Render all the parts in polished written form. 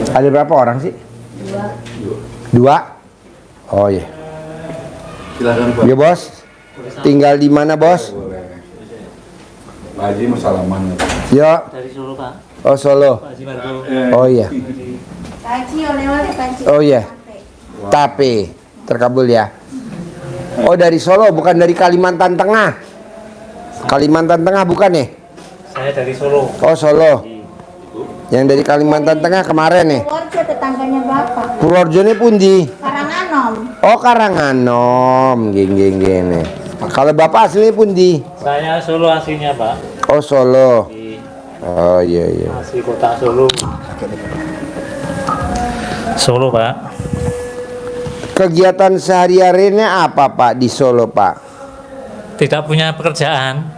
Ada berapa orang sih? Dua. Oh iya. Silakan Pak. Ya bos. Tinggal di mana bos? Pak Haji mau salaman. Ya. Dari Solo Pak. Oh Solo. Pak Haji Margo. Oh iya. Paci, oleh-oleh paci. Oh iya. Tape. Terkabul ya. Oh dari Solo, bukan dari Kalimantan Tengah. Kalimantan Tengah bukan nih? Saya dari Solo. Oh Solo. Yang dari Kalimantan Tengah kemarin nih. Purworejo tetangganya Bapak. Purworejo ini pundi? Karanganom. Oh Karanganom. Gini. Kalau bapak aslinya pundi? Saya Solo aslinya Pak. Oh Solo. Di Oh iya. asli kota Solo. Solo Pak. Kegiatan sehari-harinya apa Pak di Solo Pak? Tidak punya pekerjaan.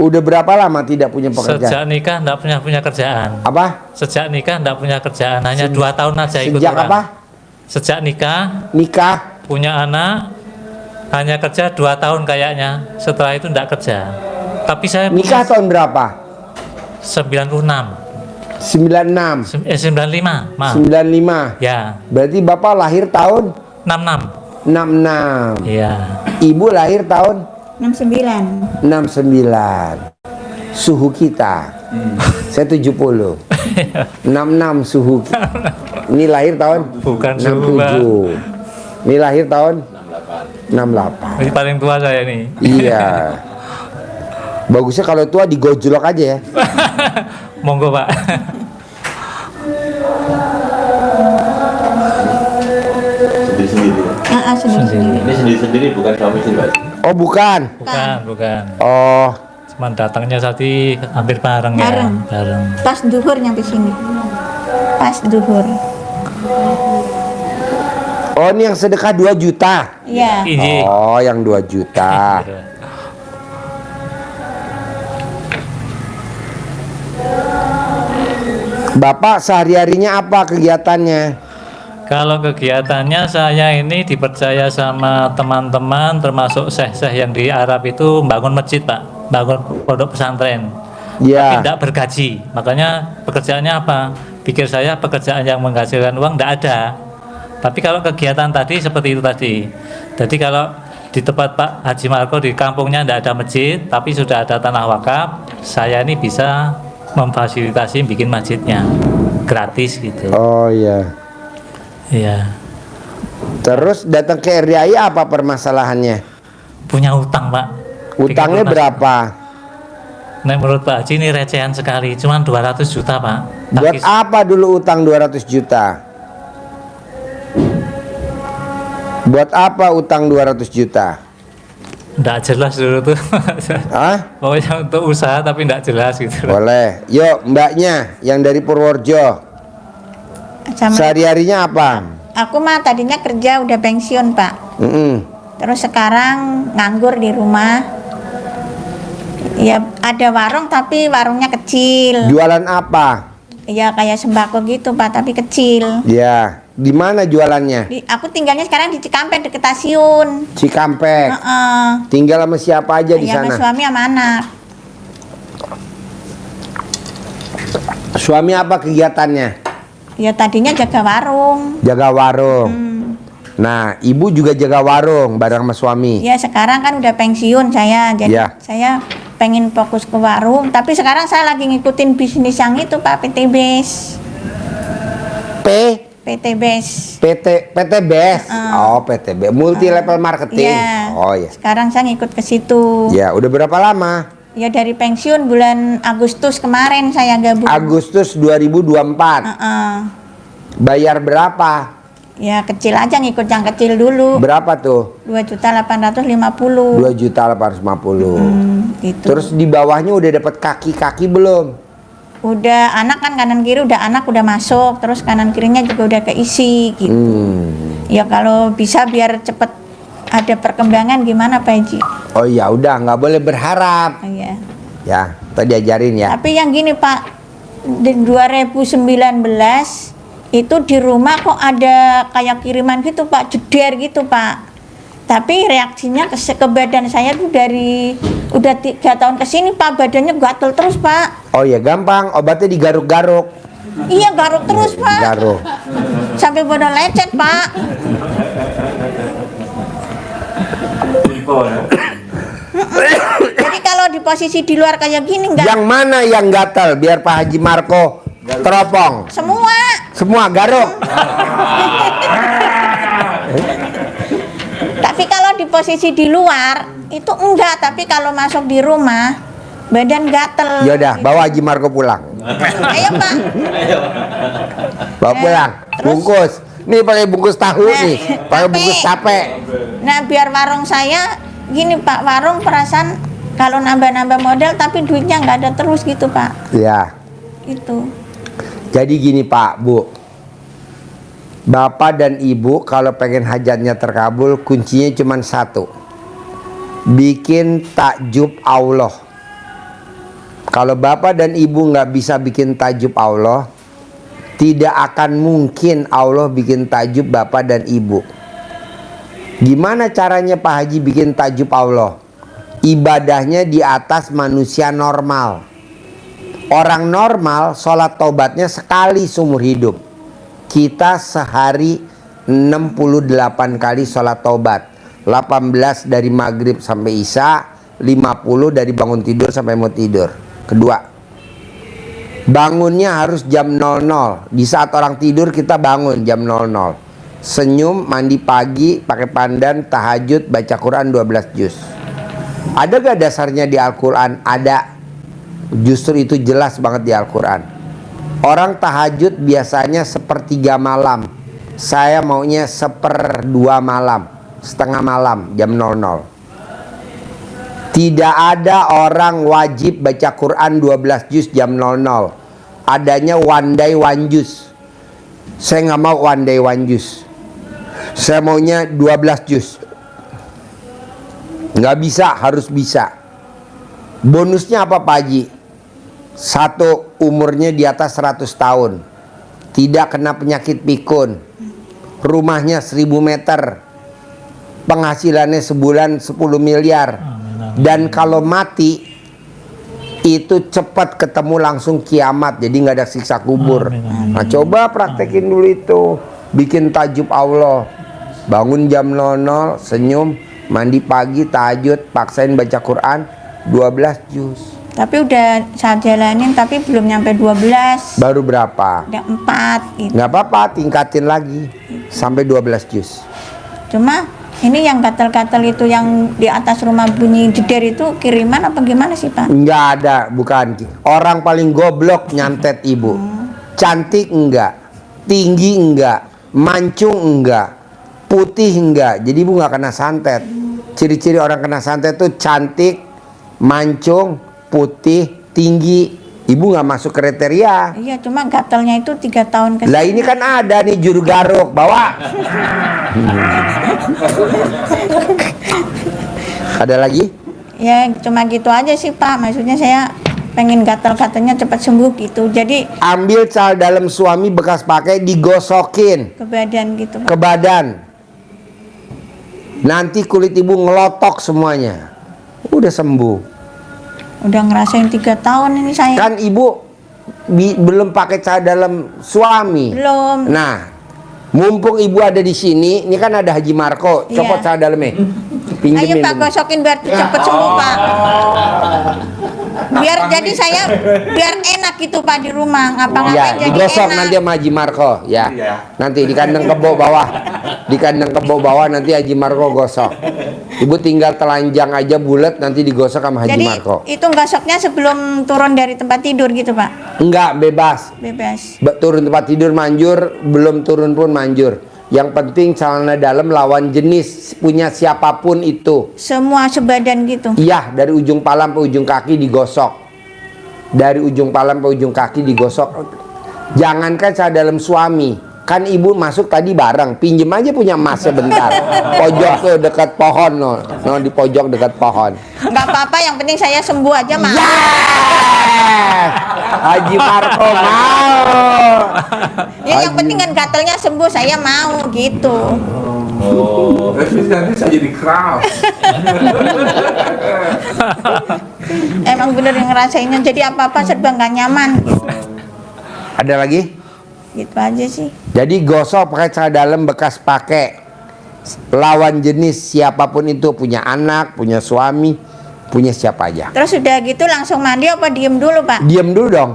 Udah berapa lama tidak punya pekerjaan? Sejak nikah tidak punya kerjaan. Apa? Sejak nikah tidak punya kerjaan. Hanya 2 tahun aja ikut Sejak orang. apa? Sejak nikah Nikah? punya anak hanya kerja 2 tahun kayaknya. Setelah itu tidak kerja. Tapi saya Nikah tahun berapa? 96. 96. 95 maaf. 95. Ya, Berarti bapak lahir tahun 66. 66. Iya. Ibu lahir tahun 69. 69. Suhu kita. Saya 70. 66 suhu kita. Ini lahir tahun Bukan suhu, Pak. 67. Ini lahir tahun 68. Ini paling tua saya nih. Iya. Bagusnya kalau tua digojlok aja ya. Monggo Pak. Sendiri-sendiri. Sendiri-sendiri. Ini sendiri-sendiri bukan suami istri Pak. Oh bukan. Bukan. Oh Cuman datangnya tadi hampir bareng ya. Bareng. Bareng. Pas duhur nyampe sini. Pas duhur. oh ini yang sedekah 2 juta. Iya. Ini. Oh yang 2 juta. Bapak sehari-harinya apa kegiatannya? Kalau kegiatannya saya ini dipercaya sama teman-teman termasuk syekh-syekh yang di Arab itu bangun masjid Pak, bangun pondok pesantren. Tapi Ya. tidak bergaji. Makanya pekerjaannya apa? Pikir saya pekerjaan yang menghasilkan uang tidak ada. Tapi kalau kegiatan tadi seperti itu tadi. Jadi kalau di tempat Pak Haji Margo di kampungnya tidak ada masjid, tapi sudah ada tanah wakaf, saya ini bisa memfasilitasi bikin masjidnya gratis gitu. Oh iya. Iya. Terus datang ke RDI apa permasalahannya? Punya utang Pak. Utangnya Bikin lunas. berapa? Nah, menurut Pak Haji ini recehan sekali, cuma 200 juta Pak. Buat Tapi apa dulu utang 200 juta? Buat apa utang 200 juta? enggak jelas dulu tuh. Hah? Pokoknya untuk usaha tapi enggak jelas gitu. Boleh. Yuk mbaknya yang dari Purworejo. Sama. Sehari-harinya apa? Aku mah tadinya kerja udah pensiun Pak. Terus sekarang nganggur di rumah. Ya ada warung tapi warungnya kecil. Jualan apa? Ya kayak sembako gitu Pak tapi kecil. Ya. Di mana jualannya? Aku tinggalnya sekarang di Cikampek deket stasiun. Cikampek. Heeh. Tinggal sama siapa aja di Ya sama sana? suami sama anak. Suami apa kegiatannya? Ya tadinya jaga warung. Jaga warung. Nah, ibu juga jaga warung bareng sama suami. Ya sekarang kan udah pensiun saya, jadi Ya. saya pengen fokus ke warung. Tapi sekarang saya lagi ngikutin bisnis yang itu Pak, PTBS. P PTBS. PTBS. Oh, PTB multi level marketing. Ya. Oh ya. Sekarang saya ngikut ke situ. Ya, udah berapa lama? Ya dari pensiun bulan Agustus kemarin saya gabung. Agustus 2024. Heeh. Bayar berapa? Ya kecil aja ngikut yang kecil dulu. Berapa tuh? 2.850.000. 2.850.000. Gitu. Terus di bawahnya udah dapat kaki-kaki belum? Udah anak kan kanan kiri udah anak udah masuk, terus kanan kirinya juga udah keisi gitu. Ya kalau bisa biar cepet ada perkembangan gimana Pak Haji? Oh ya udah nggak boleh berharap. Iya. Ya, tadi ajarin ya. Tapi yang gini Pak, di 2019 itu di rumah kok ada kayak kiriman gitu Pak, jeder gitu Pak. Tapi reaksinya ke badan saya tuh dari udah 3 tahun ke sini Pak, badannya gatel terus Pak. Oh ya gampang, obatnya digaruk-garuk. Iya garuk terus Pak. Garuk. Sampai bodoh lecet Pak. Jadi kalau di posisi di luar kayak gini enggak. Yang mana yang gatal? Biar Pak Haji Marco teropong. Semua. Semua garuk. Tapi kalau di posisi di luar itu enggak, tapi kalau masuk di rumah badan gatel. Yaudah, bawa Haji Marco pulang. Ayo Pak. Bawa pulang. terus? Bungkus. Nih pakai bungkus tahu Nah, nih. Pakai bungkus tape. Nah biar warung saya gini Pak, warung perasaan kalau nambah-nambah modal tapi duitnya nggak ada terus gitu Pak. Ya. Itu. Jadi gini Pak, Bu. Bapak dan Ibu kalau pengen hajatnya terkabul, kuncinya cuma satu. Bikin takjub Allah. Kalau Bapak dan Ibu nggak bisa bikin takjub Allah, tidak akan mungkin Allah bikin takjub Bapak dan Ibu. Gimana caranya Pak Haji bikin takjub Allah? Ibadahnya di atas manusia normal. Orang normal sholat taubatnya sekali seumur hidup. Kita sehari 68 kali sholat taubat. 18 dari maghrib sampai isya, 50 dari bangun tidur sampai mau tidur. Kedua, bangunnya harus jam 00. Di saat orang tidur kita bangun jam 00. Senyum, mandi pagi, pakai pandan, tahajud, baca Quran 12 juz. Ada gak dasarnya di Al-Quran? Ada. Justru itu jelas banget di Al-Quran. Orang tahajud biasanya 1/3 malam. Saya maunya 1/2 malam, setengah malam, jam 00. Tidak ada orang wajib baca Quran 12 juz jam 00. Adanya one day one juz. Saya nggak mau one day one juz. Saya maunya 12 juz. Nggak bisa, harus bisa. Bonusnya apa Pak Haji? Satu, umurnya di atas 100 tahun. Tidak kena penyakit pikun. Rumahnya 1000 meter. Penghasilannya sebulan 10 miliar. Dan kalau mati itu cepat ketemu langsung kiamat. Jadi nggak ada siksa kubur. Nah coba praktekin dulu itu. Bikin takjub Allah. Bangun jam 00, senyum, mandi pagi, tahajud, paksain baca Quran 12 juz. Tapi udah saya jalanin tapi belum nyampe 12. Baru berapa? Udah 4 gitu. Nggak apa-apa, tingkatin lagi sampai 12 juz. Cuma ini yang gatal-gatal itu yang di atas rumah bunyi jeder itu kiriman apa gimana sih Pak? Nggak ada, bukan. Orang paling goblok nyantet ibu. Cantik enggak, tinggi enggak, mancung enggak, putih enggak. Jadi ibu nggak kena santet. Ciri-ciri orang kena santet tuh cantik, mancung, putih, tinggi. Ibu nggak masuk kriteria. Iya, cuma gatalnya itu 3 tahun ke Lah ini kan ada nih juru garuk, bawa. Ada lagi? Ya cuma gitu aja sih Pak. Maksudnya saya pengen gatal-gatalnya cepat sembuh gitu. Jadi Ambil cal dalam suami bekas pakai, digosokin ke badan gitu Pak. ke badan. Nanti kulit ibu ngelotok semuanya. Udah sembuh. Udah ngerasain 3 tahun ini saya. Kan ibu belum pakai cal dalam suami. Belum. Nah, mumpung ibu ada di sini, ini kan ada Haji Marco. Copot Iya. cal dalamnya. Ayo Pinjemin. Pak gosokin biar cepet sembuh Pak. Biar jadi saya biar enak gitu Pak di rumah. Ngapa-ngapain Ya, jadi digosok enak. nanti sama Haji Marco ya. Nanti di kandang kebo bawah. Di kandang kebo bawah nanti Haji Marco gosok. Ibu tinggal telanjang aja bulat nanti digosok sama Haji Jadi Marco. itu gosoknya sebelum turun dari tempat tidur gitu Pak. Enggak, bebas. Bebas. Turun tempat tidur manjur, belum turun pun manjur. Yang penting celana dalam lawan jenis punya siapapun itu. Semua sebadan gitu. Iya, dari ujung pala sampai ujung kaki digosok. Dari ujung pala sampai ujung kaki digosok. Jangankan celana dalam suami. Kan ibu masuk tadi bareng, pinjem aja punya emas sebentar. Pojok tuh dekat pohon, no di pojok dekat pohon. Nggak apa-apa, yang penting saya sembuh aja Mas. Yes! Haji Marco mau. Ya yang penting kan gatalnya sembuh, saya mau gitu. Oh, tapi nanti saya jadi keras. Emang bener yang ngerasainnya, jadi apa-apa serba nggak nyaman. Ada lagi? Gitu aja sih. Jadi gosok pakai celana dalam bekas pakai. Lawan jenis siapapun itu, punya anak, punya suami, punya siapa aja. Terus udah gitu langsung mandi apa diem dulu, Pak? Diem dulu dong.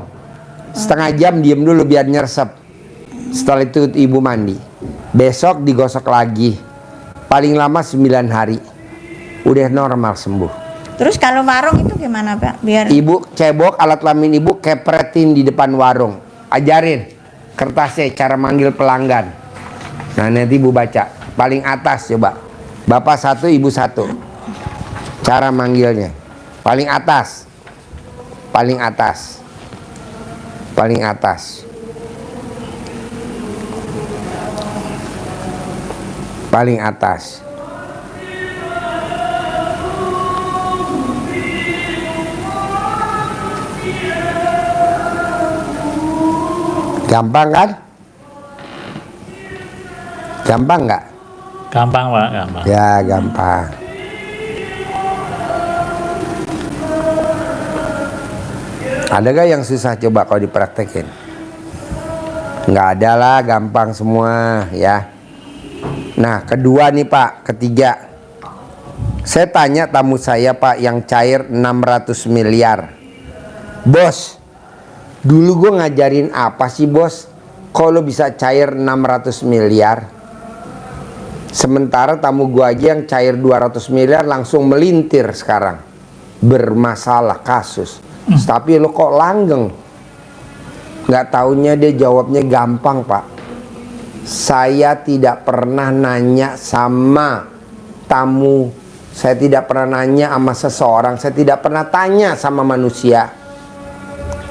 Setengah jam diem dulu biar nyeresep. Setelah itu ibu mandi. Besok digosok lagi. Paling lama 9 hari. Udah normal sembuh. Terus kalau warung itu gimana, Pak? Biar Ibu cebok alat kelamin ibu kepretin di depan warung. Ajarin kertasnya cara manggil pelanggan. Nah nanti ibu baca. Paling atas coba. Bapak 1, ibu 1. Cara manggilnya. Paling atas. Paling atas. Paling atas. Paling atas. Gampang kan? Gampang nggak? Gampang, Pak, gampang. Ya gampang. Ada gak yang susah coba kalau dipraktekin? Nggak ada lah, gampang semua ya. Nah kedua nih Pak, ketiga. Saya tanya tamu saya Pak yang cair 600 miliar. Bos, dulu gue ngajarin apa sih bos? Kalau bisa cair 600 miliar. Sementara tamu gue aja yang cair 200 miliar langsung melintir sekarang. Bermasalah kasus. Tapi lo kok langgeng? Nggak taunya dia jawabnya gampang Pak. Saya tidak pernah nanya sama tamu. Saya tidak pernah nanya sama seseorang. Saya tidak pernah tanya sama manusia.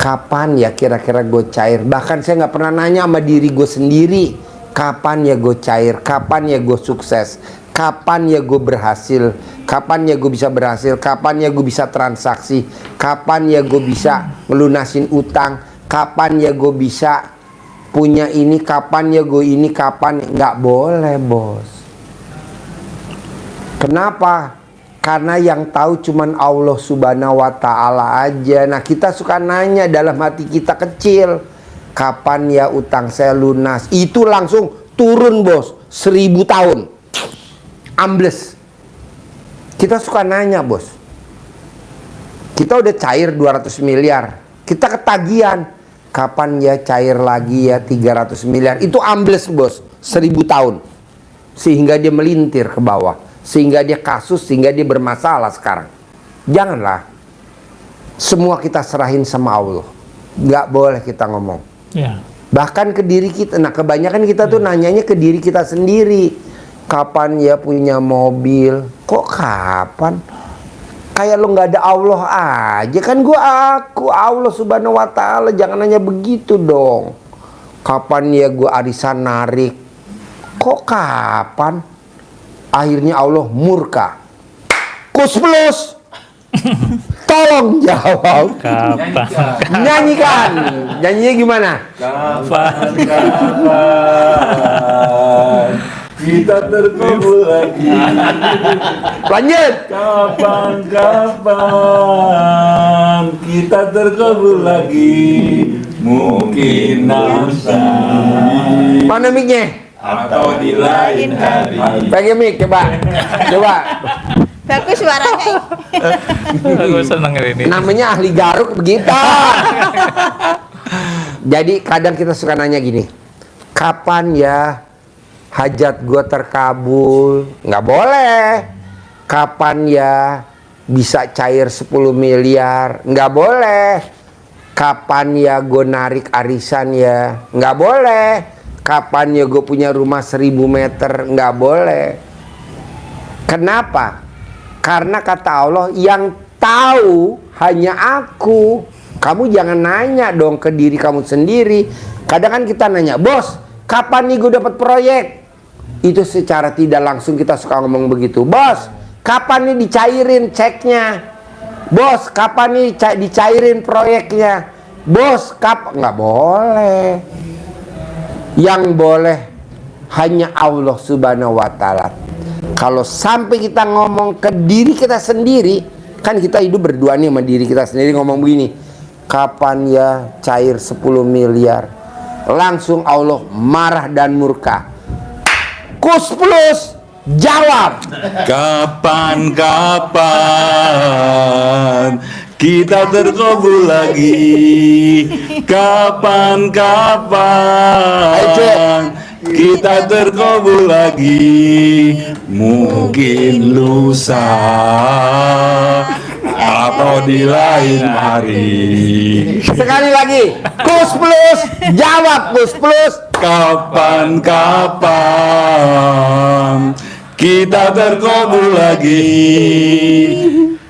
Kapan ya kira-kira gue cair? Bahkan saya nggak pernah nanya sama diri gue sendiri. Kapan ya gue cair? Kapan ya gue sukses? Kapan ya gue berhasil? Kapan ya gue bisa berhasil? Kapan ya gue bisa transaksi? Kapan ya gue bisa ngelunasin utang? Kapan ya gue bisa punya ini? Kapan ya gue ini? Kapan? Nggak boleh bos. Kenapa? Karena yang tahu cuman Allah Subhanahu wa Ta'ala aja. Nah kita suka nanya dalam hati kita kecil, kapan ya utang saya lunas? Itu langsung turun bos, 1000 tahun ambles. Kita suka nanya bos. Kita udah cair 200 miliar, kita ketagihan, kapan ya cair lagi ya 300 miliar? Itu ambles bos, 1000 tahun. Sehingga dia melintir ke bawah, sehingga dia kasus, sehingga dia bermasalah sekarang. Janganlah. Semua kita serahin sama Allah. Nggak boleh kita ngomong. Ya. Bahkan ke diri kita. Nah kebanyakan kita tuh nanyanya ke diri kita sendiri. Kapan ya punya mobil? Kok kapan? Kayak lo nggak ada Allah aja. Kan aku Allah Subhanahu wa Ta'ala. Jangan nanya begitu dong. Kapan ya gue arisan narik? Kok kapan? Akhirnya Allah murka. Kus plus. Tolong jawab. Kapan? Nyanyikan. Nyanyinya gimana? Kapan kita terkumpul lagi? Lanjut. Kapan kita terkumpul lagi? Mungkin nanti Mana mic-nya? atau di lain hari. Pegang mic coba. Coba. bagus suaranya. Aku seneng ini. Namanya ahli garuk begitu. Jadi kadang kita suka nanya gini. Kapan ya hajat gue terkabul? Nggak boleh. Kapan ya bisa cair 10 miliar? Nggak boleh. Kapan ya gue narik arisan ya? Nggak boleh. Kapan ya gue punya rumah 1000 meter? Nggak boleh. Kenapa? Karena kata Allah yang tahu hanya aku. Kamu jangan nanya dong ke diri kamu sendiri. Kadang kan kita nanya, bos, kapan nih gue dapat proyek? Itu secara tidak langsung kita suka ngomong begitu. Bos, kapan nih dicairin ceknya? Bos, kapan nih dicairin proyeknya? Bos, kapan? Nggak boleh. Yang boleh hanya Allah Subhanahu wa Ta'ala. Kalau sampai kita ngomong ke diri kita sendiri, kan kita hidup berdua nih sama diri kita sendiri, ngomong begini, kapan ya cair 10 miliar? Langsung Allah marah dan murka. Kus Plus jawab, Kapan kita terkabul lagi? Kapan kita terkabul lagi? Mungkin lusa atau di lain hari. sekali lagi, Kus Plus jawab, Kus Plus. Kapan kita terkabul lagi?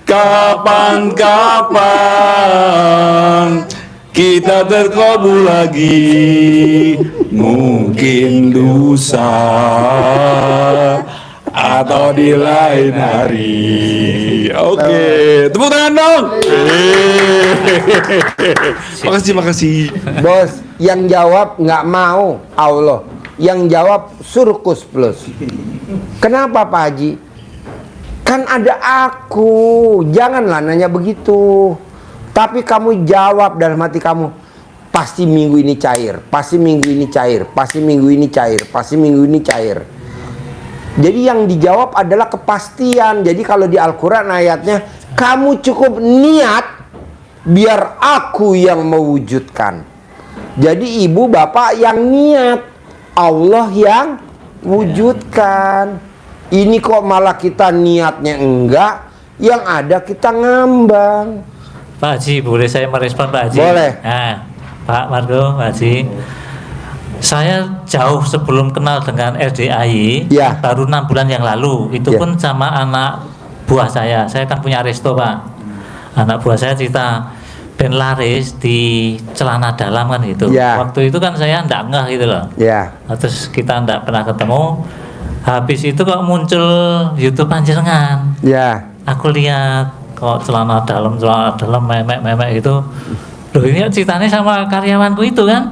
Kapan kita terkabul lagi? Mungkin lusa atau di lain hari. Oke, tepuk tangan dong. Makasih. Bos, yang jawab nggak mau Allah, yang jawab suruh Kus Plus. Kenapa Pak Haji? Kan ada aku, janganlah nanya begitu. Tapi kamu jawab dalam hati kamu, pasti minggu ini cair, pasti minggu ini cair, pasti minggu ini cair, pasti minggu ini cair. Jadi yang dijawab adalah kepastian. Jadi kalau di Al-Quran ayatnya, kamu cukup niat, biar aku yang mewujudkan. Jadi ibu bapak yang niat, Allah yang wujudkan. Ini kok malah kita niatnya enggak, yang ada kita ngambang. Pak Haji, boleh saya merespon Pak Haji? Boleh. Nah, Pak Margo, Pak Haji, saya jauh sebelum kenal dengan RDAI, Ya. baru 6 bulan yang lalu, itu Ya. pun sama anak buah saya kan punya resto Pak. Anak buah saya cerita, ben laris di celana dalam kan gitu. Ya. Waktu itu kan saya ndak ngeh gitu loh. Ya, Terus kita ndak pernah ketemu. Habis itu kok muncul YouTube panjenengan. ya, Aku lihat kok celana dalam memek gitu. Loh ini ceritanya sama karyawanku itu kan.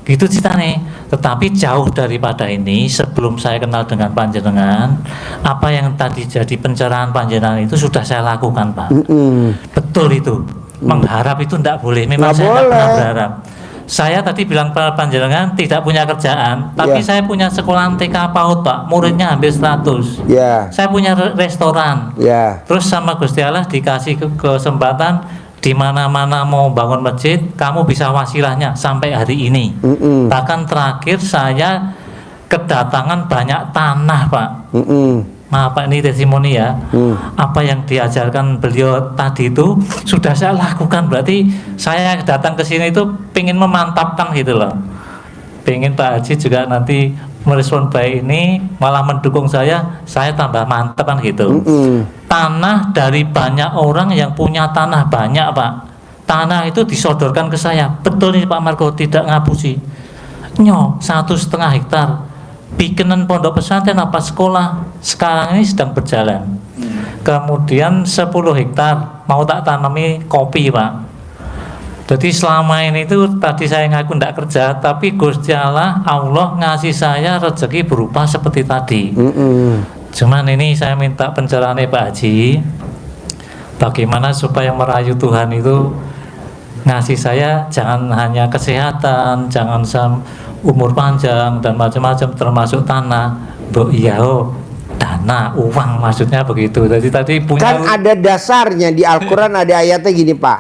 Gitu ceritanya. Tetapi jauh daripada ini, sebelum saya kenal dengan panjenengan, apa yang tadi jadi pencerahan panjenengan itu sudah saya lakukan Pak. Betul itu. Mengharap itu tidak boleh. Memang Nggak saya tidak pernah boleh. berharap. Saya tadi bilang pada panjenengan tidak punya kerjaan, tapi Ya. saya punya sekolah TK PAUD Pak, muridnya hampir 100. ya, Saya punya restoran. ya, Terus sama Gusti Allah dikasih kesempatan di mana-mana mau bangun masjid, kamu bisa wasilahnya sampai hari ini. Bahkan terakhir saya kedatangan banyak tanah Pak. Maaf Pak, ini testimoni ya. Apa yang diajarkan beliau tadi itu sudah saya lakukan. Berarti saya datang ke sini itu pengen memantapkan gitu loh. Pengen Pak Haji juga nanti merespon baik ini, malah mendukung saya tambah mantap kan gitu. Tanah dari banyak orang yang punya tanah banyak Pak. Tanah itu disodorkan ke saya. Betul nih Pak Margo, tidak ngapusi. 1,5 hektar. Bikinan pondok pesantren apa sekolah sekarang ini sedang berjalan. Kemudian 10 hektar mau tak tanami kopi Pak. Jadi selama ini itu tadi saya ngaku tidak kerja, tapi Gusti Allah ngasih saya rezeki berupa seperti tadi. Cuman ini saya minta pencerahan Pak Haji, bagaimana supaya merayu Tuhan itu ngasih saya jangan hanya kesehatan, jangan umur panjang dan macam-macam termasuk tanah. Dana, uang maksudnya begitu. Jadi tadi punya kan ada dasarnya di Al-Quran, ada ayatnya gini Pak,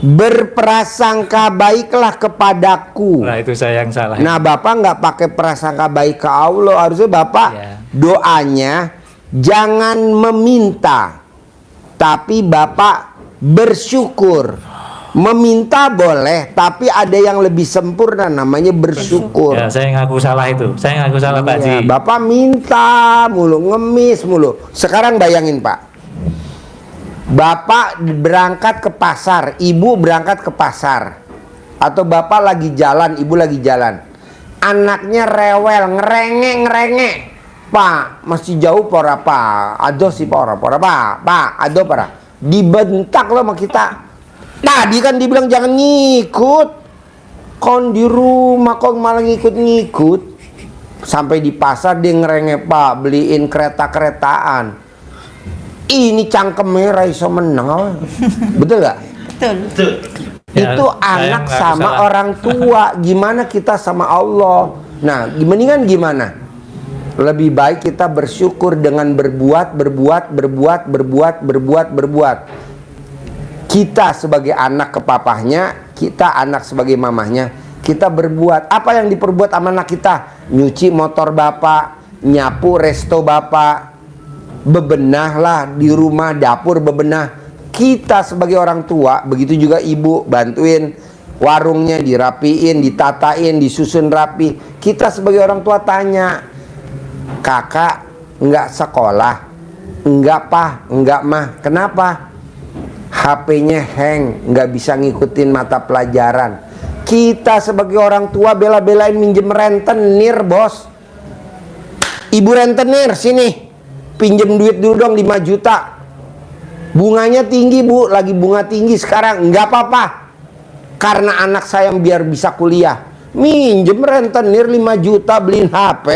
berprasangka baiklah kepadaku. Nah itu saya yang salah. Nah Bapak nggak pakai prasangka baik ke Allah, harusnya Bapak Ya. doanya jangan meminta, tapi Bapak bersyukur. Meminta boleh, tapi ada yang lebih sempurna, namanya bersyukur. Ya, saya ngaku salah itu. Saya ngaku salah Pak Haji. Ya, Bapak minta mulu, ngemis mulu. Sekarang bayangin Pak, Bapak berangkat ke pasar, ibu berangkat ke pasar, atau Bapak lagi jalan, ibu lagi jalan, anaknya rewel, ngerenge, Pak masih jauh pora Pak, aduh sih pora Pak, aduh pora, dibentak loh sama kita. Tadi kan dibilang jangan ngikut, kon di rumah kok malah ngikut. Sampai di pasar dia ngerengek, Pak, beliin kereta-keretaan. Ini cangkemnya ra iso menang. Betul gak? Betul. Ya, Itu saya anak nggak sama salah. orang tua. Gimana kita sama Allah? Nah, mendingan gimana? Lebih baik kita bersyukur dengan berbuat. Kita sebagai anak ke papahnya, kita anak sebagai mamahnya, kita berbuat. Apa yang diperbuat sama anak kita? Nyuci motor bapak, nyapu resto bapak, bebenahlah di rumah, dapur bebenah. Kita sebagai orang tua, begitu juga ibu, bantuin warungnya, dirapiin, ditatain, disusun rapi. Kita sebagai orang tua tanya, kakak nggak sekolah? Enggak, Pak, enggak, Mah. Kenapa? HP-nya hang, nggak bisa ngikutin mata pelajaran. Kita sebagai orang tua bela-belain minjem rentenir, bos. Ibu rentenir, sini, pinjem duit dulu dong 5 juta. Bunganya tinggi, Bu, lagi bunga tinggi sekarang. Nggak apa-apa, karena anak saya biar bisa kuliah. Minjem rentenir 5 juta, beliin HP,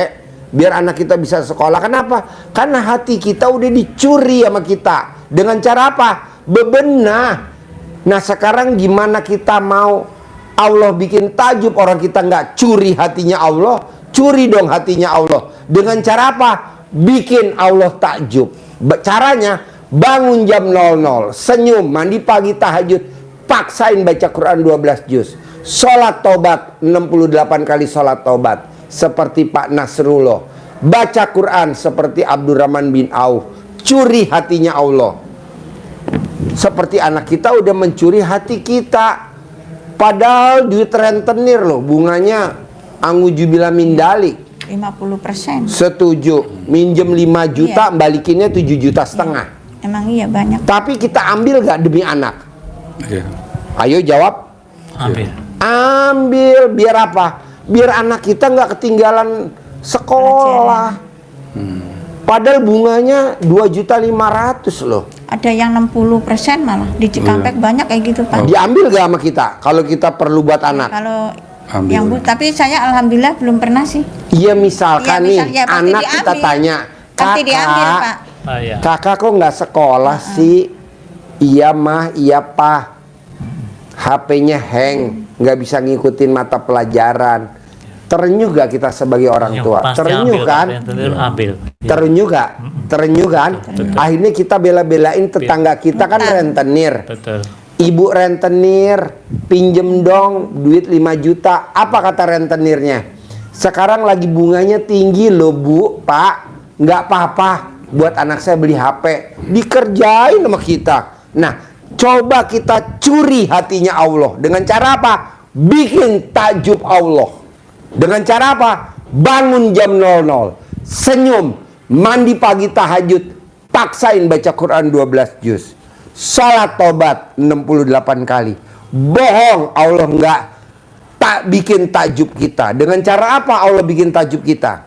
biar anak kita bisa sekolah. Kenapa? Karena hati kita udah dicuri sama kita. Dengan cara apa? Bebenah. Nah, sekarang gimana kita mau Allah bikin tajub, orang kita nggak curi hatinya Allah? Curi dong hatinya Allah. Dengan cara apa? Bikin Allah takjub. Caranya, bangun jam 00, senyum, mandi pagi tahajud, paksain baca Quran 12 juz. Sholat tobat 68 kali sholat tobat seperti Pak Nasrullah. Baca Quran seperti Abdurrahman bin Auf. Curi hatinya Allah. Seperti anak kita udah mencuri hati kita. Padahal duit rentenir loh, bunganya angujubila min dalik. 50%. Setuju, minjem 5 juta, balikinnya 7,5 juta. Emang iya banyak. Tapi kita ambil gak demi anak? Iya. Ayo jawab. Ambil. Ambil, biar apa? Biar anak kita nggak ketinggalan sekolah. Padahal bunganya 2,5 juta loh. Ada yang 60% malah di Cikampek banyak kayak gitu, Pak. Diambil gak sama kita kalau kita perlu buat anak? Kalau Ambil. yang tapi saya alhamdulillah belum pernah sih. Iya, misalkan Iya, nih ya, pasti anak kita diambil. tanya, Pasti diambil, Pak. kakak, Ah, iya. kakak kok nggak sekolah sih? Iya mah, iya Pak. HP-nya hang, nggak bisa ngikutin mata pelajaran. Terenyuh gak kita sebagai orang tua? Pasti Terenyuh ambil, kan? ambil. Terenyuh gak? Terenyuh kan? Akhirnya kita bela-belain tetangga kita kan rentenir. Betul. Ibu rentenir, pinjem dong duit 5 juta. Apa kata rentenirnya? Sekarang lagi bunganya tinggi loh, Bu, Pak. Nggak apa-apa, buat anak saya beli HP. Dikerjain sama kita. Nah, coba kita curi hatinya Allah. Dengan cara apa? Bikin takjub Allah. Dengan cara apa? Bangun jam 00, senyum, mandi pagi tahajud, paksain baca Quran 12 juz. Salat tobat 68 kali. Bohong, Allah enggak tak bikin takjub kita. Dengan cara apa Allah bikin takjub kita?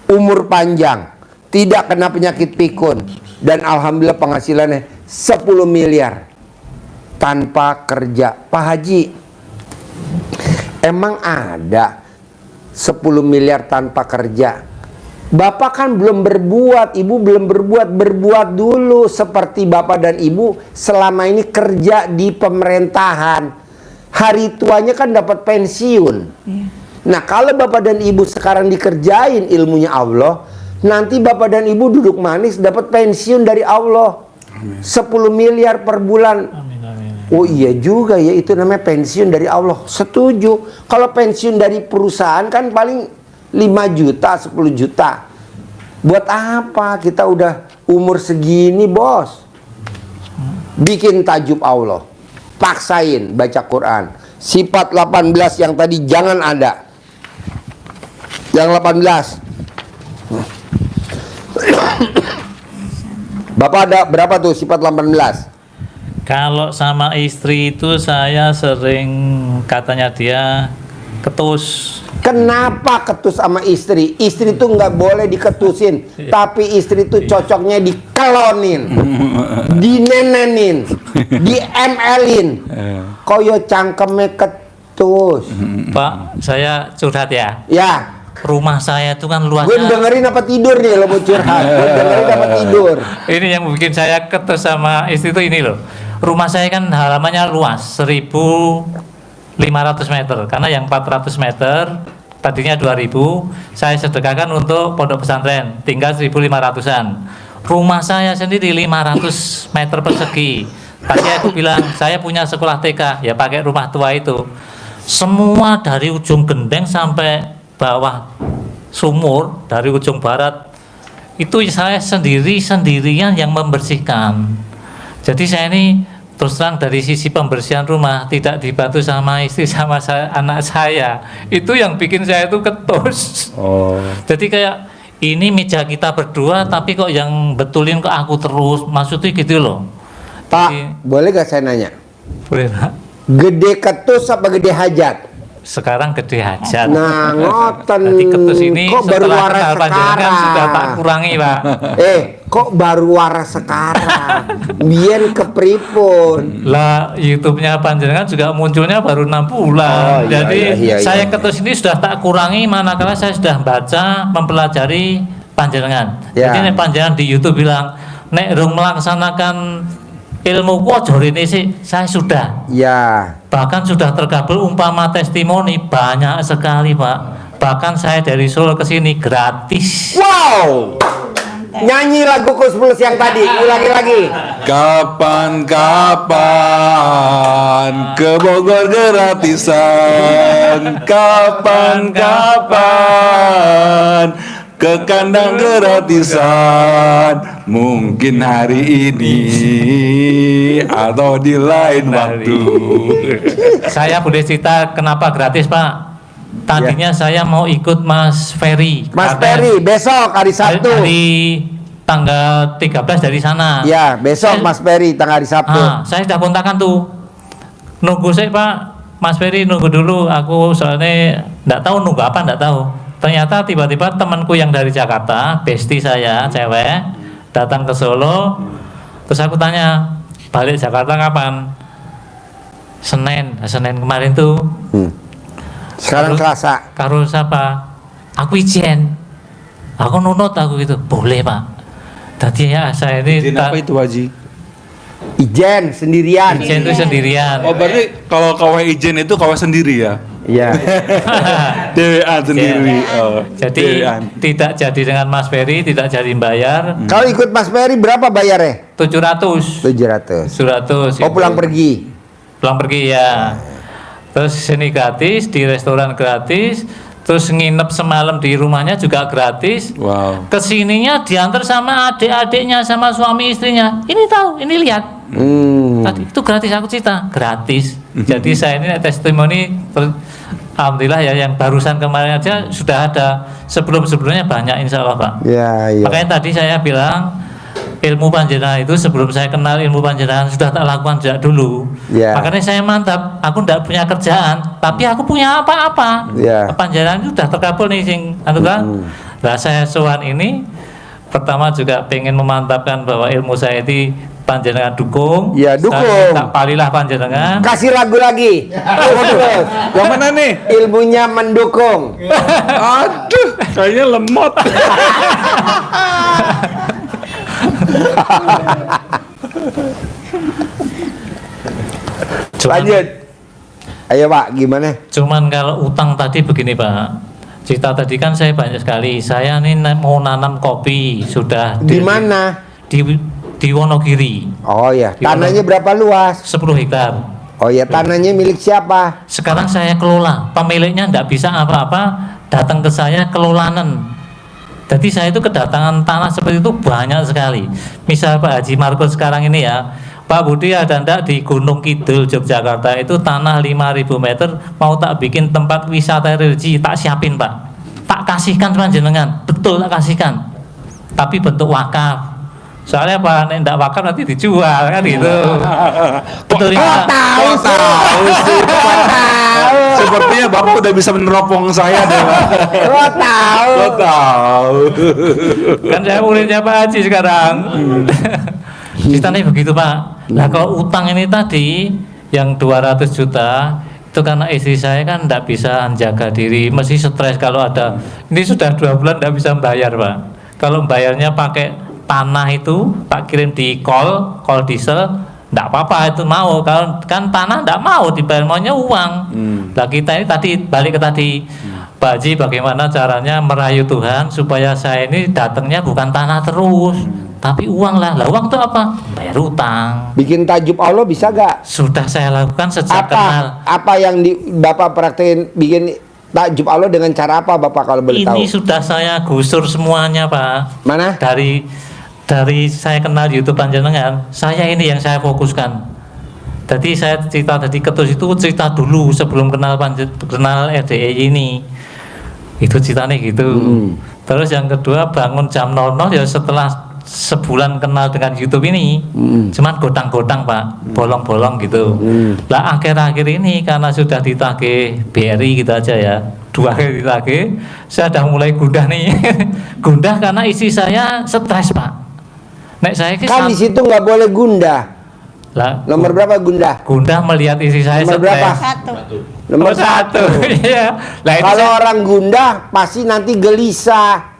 Umur panjang, tidak kena penyakit pikun, dan alhamdulillah penghasilannya 10 miliar tanpa kerja. Pak Haji, emang ada 10 miliar tanpa kerja? Bapak kan belum berbuat, ibu belum berbuat. Berbuat dulu seperti bapak dan ibu selama ini kerja di pemerintahan. Hari tuanya kan dapat pensiun. Nah, kalau bapak dan ibu sekarang dikerjain ilmunya Allah, nanti bapak dan ibu duduk manis dapat pensiun dari Allah. 10 miliar per bulan. Amin, amin. Oh iya juga ya, itu namanya pensiun dari Allah. Setuju. Kalau pensiun dari perusahaan kan paling 5 juta, 10 juta. Buat apa kita udah umur segini, bos? Bikin takjub Allah. Paksain baca Quran. Sifat 18 yang tadi jangan ada. Yang 18. Bapak ada berapa tuh sifat 18? Kalau sama istri itu saya sering katanya dia ketus. Kenapa ketus sama istri? Istri tuh nggak boleh diketusin, tapi istri tuh cocoknya dikelonin, dinenenin, di-ML-in. Koyo cangkemnya ketus. Pak, saya curhat ya. Ya, rumah saya itu kan Gue luasnya. dengerin apa tidur nih lo mau curhat. Gue dengerin apa tidur. Ini yang bikin saya ketus sama istri itu ini loh. Rumah saya kan halamannya luas 1.500 meter, karena yang 400 meter tadinya 2.000 saya sedekahkan untuk pondok pesantren, tinggal 1.500-an. Rumah saya sendiri 500 meter persegi. Tadi aku bilang saya punya sekolah TK, ya pakai rumah tua itu. Semua dari ujung gendeng sampai bawah sumur, dari ujung barat itu saya sendirian yang membersihkan. Jadi saya ini terus terang dari sisi pembersihan rumah tidak dibantu sama istri sama anak saya. Itu yang bikin saya itu ketus. Oh. Jadi kayak ini meja kita berdua tapi kok yang betulin ke aku terus, maksudnya gitu loh. Pak, Jadi, boleh gak saya nanya? boleh Pak? Gede ketus apa gede hajat? Sekarang gede hajat. Nah, ngoten. Jadi ketus ini kok baru setelah waras kenal panjenengan sekarang? sudah tak kurangi Pak. Kok baru waras sekarang? Biar kepripun. Lah YouTube-nya panjenengan juga munculnya baru 6 bulan. Oh, iya, Jadi iya, saya iya. ketus ini sudah tak kurangi manakala saya sudah baca, mempelajari panjenengan. Ya. Jadi nek panjenengan di YouTube bilang nek rung melaksanakan ilmu aja rene sih, saya sudah. Ya. Bahkan sudah terkabul umpama testimoni banyak sekali Pak. Bahkan saya dari Solo ke sini gratis. Wow. Nyanyi lagu Kusplus yang tadi, ulangi lagi. Kapan-kapan ke Bogor gratisan, kapan-kapan ke kandang gratisan, mungkin hari ini atau di lain waktu. Saya boleh cerita kenapa gratis Pak? Tadinya saya mau ikut Mas Ferry. Mas Karena Peri, besok hari Sabtu. Hari tanggal 13 dari sana. Ya, besok Saya- Mas Peri tanggal hari Sabtu. Saya sudah kontakkan tuh. Nunggu saya Pak, Mas Ferry nunggu dulu. Aku soalnya nggak tahu nunggu apa, nggak tahu. Ternyata tiba-tiba temanku yang dari Jakarta, bestie saya, cewek, datang ke Solo. Terus aku tanya, balik Jakarta kapan? Senin kemarin tuh. Sekarang Karo- Selasa. Karo siapa? Aku ijen. Aku nunut aku gitu. Boleh Pak. Tadi ya saya ini Izin apa itu Haji? Ijen sendirian. ijen itu sendirian. Oh berarti kalau kawah ijen itu kawah sendiri ya? Iya. Dewean sendiri. Oh, Jadi dewean. tidak jadi dengan Mas Ferry, tidak jadi bayar. Kalau ikut Mas Peri berapa bayarnya? 700. 700. 700. Oh, pulang pergi. Pulang pergi ya. Terus sini gratis, di restoran gratis, terus nginep semalam di rumahnya juga gratis. Wow. Kesininya diantar sama adik-adiknya, sama suami istrinya. Ini tahu, ini lihat. Tadi itu gratis, aku cerita gratis. Jadi saya ini testimoni alhamdulillah ya, yang barusan kemarin aja sudah ada. Sebelumnya banyak insya Allah Pak. Ya, iya. Makanya tadi saya bilang ilmu panjenengan itu sebelum saya kenal ilmu panjenengan sudah tak lakukan sejak dulu. Ya. Makanya saya mantap, aku tidak punya kerjaan, tapi aku punya apa-apa. Ya. Panjenengan itu sudah terkabul nih sing anu kan. Nah, saya sowan ini pertama juga pengen memantapkan bahwa ilmu saya itu panjenengan dukung. Ya, dukung. Saya tak palilah panjenengan. Kasih lagu lagi. Terus. Yang mana nih? Ilmunya mendukung. Aduh, kayaknya lemot. Lanjut. Ayo Pak, gimana? Cuman kalau utang tadi begini Pak, cerita tadi kan saya banyak sekali. Saya ini mau nanam kopi sudah Di mana? di Wonogiri Oh ya, Di mana? tanahnya berapa luas? 10 hektar. Oh ya, tanahnya milik siapa? Sekarang saya kelola, pemiliknya tidak bisa apa-apa, datang ke saya kelolanan. Jadi saya itu kedatangan tanah seperti itu banyak sekali. Misal Pak Haji Markus sekarang ini ya, Pak Budi ada ndak di Gunung Kidul Yogyakarta itu tanah 5.000 meter mau tak bikin tempat wisata religi, tak siapin Pak, tak kasihkan panjenengan, betul tak kasihkan, tapi bentuk wakaf. Soalnya apa, nek ndak wakaf nanti dijual kan gitu. Betul ya Pak? Tahu sih. Sepertinya Bapak udah bisa meneropong saya deh, Pak. Lo tahu. Lo tahu. Kan saya muridnya Pak Haji sekarang. Ceritanya begitu Pak. Nah kalau utang ini tadi yang 200 juta Itu karena istri saya kan tidak bisa menjaga diri, mesti stres kalau ada. Ini sudah 2 bulan tidak bisa bayar, Pak. Kalau bayarnya pakai tanah itu, Pak kirim di call diesel, tidak apa-apa itu mau. Kalau kan tanah tidak mau dibayar, maunya uang. Nah kita ini tadi balik ke tadi, Pak Haji, bagaimana caranya merayu Tuhan supaya saya ini datangnya bukan tanah terus, tapi uang lah. Lah uang itu apa? Bayar utang. Bikin tajub Allah bisa gak? Sudah saya lakukan sejak kenal. Apa yang Bapak praktekin bikin takjub Allah dengan cara apa Bapak kalau boleh tahu? Ini sudah saya gusur semuanya, Pak. Mana? Dari saya kenal YouTube panjenengan, saya ini yang saya fokuskan. Jadi saya cerita tadi ketus itu cerita dulu sebelum kenal RDI ini. Itu ceritanya gitu. Terus yang kedua bangun jam 00 ya setelah sebulan kenal dengan YouTube ini, cuman godang-godang Pak, bolong-bolong gitu. Lah akhir-akhir ini karena sudah ditagih BRI gitu aja ya, 2 kali ditagih, saya udah mulai gundah nih. Gundah karena istri saya stres Pak. Nek saya Kan di situ nggak boleh gundah. Lah, Nomor berapa gundah? gundah melihat istri saya Nomor stres. berapa? 1. Nomor satu. Iya. Lah itu Kalau saya- orang gundah pasti nanti gelisah.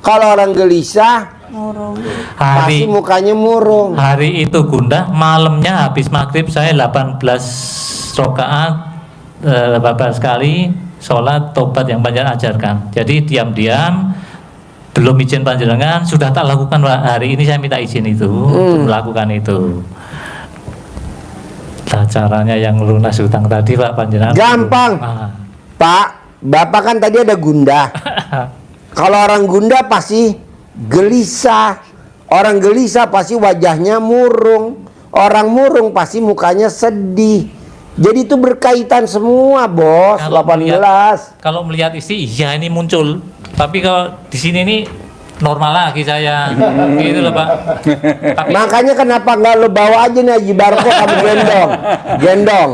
Kalau orang gelisah Murung. pasti hari mukanya murung. hari itu gundah, malamnya habis maghrib saya 18 rakaat 18 kali sholat tobat yang panjenengan ajarkan. Jadi diam-diam belum izin panjenengan sudah tak lakukan Pak. Hari ini saya minta izin itu untuk melakukan itu. Nah, caranya yang lunas hutang tadi Pak panjenengan. Gampang. Ah. Pak, Bapak kan tadi ada gundah. Kalau orang gundah pasti gelisah. Orang gelisah pasti wajahnya murung. Orang murung pasti mukanya sedih. Jadi itu berkaitan semua, Bos. Kalau 18. Kalau melihat istri, iya ini muncul. Tapi kalau di sini ini normal lagi saya. Gitu loh Pak. Tapi Makanya kenapa nggak lo bawa aja nih Haji Marco kamu gendong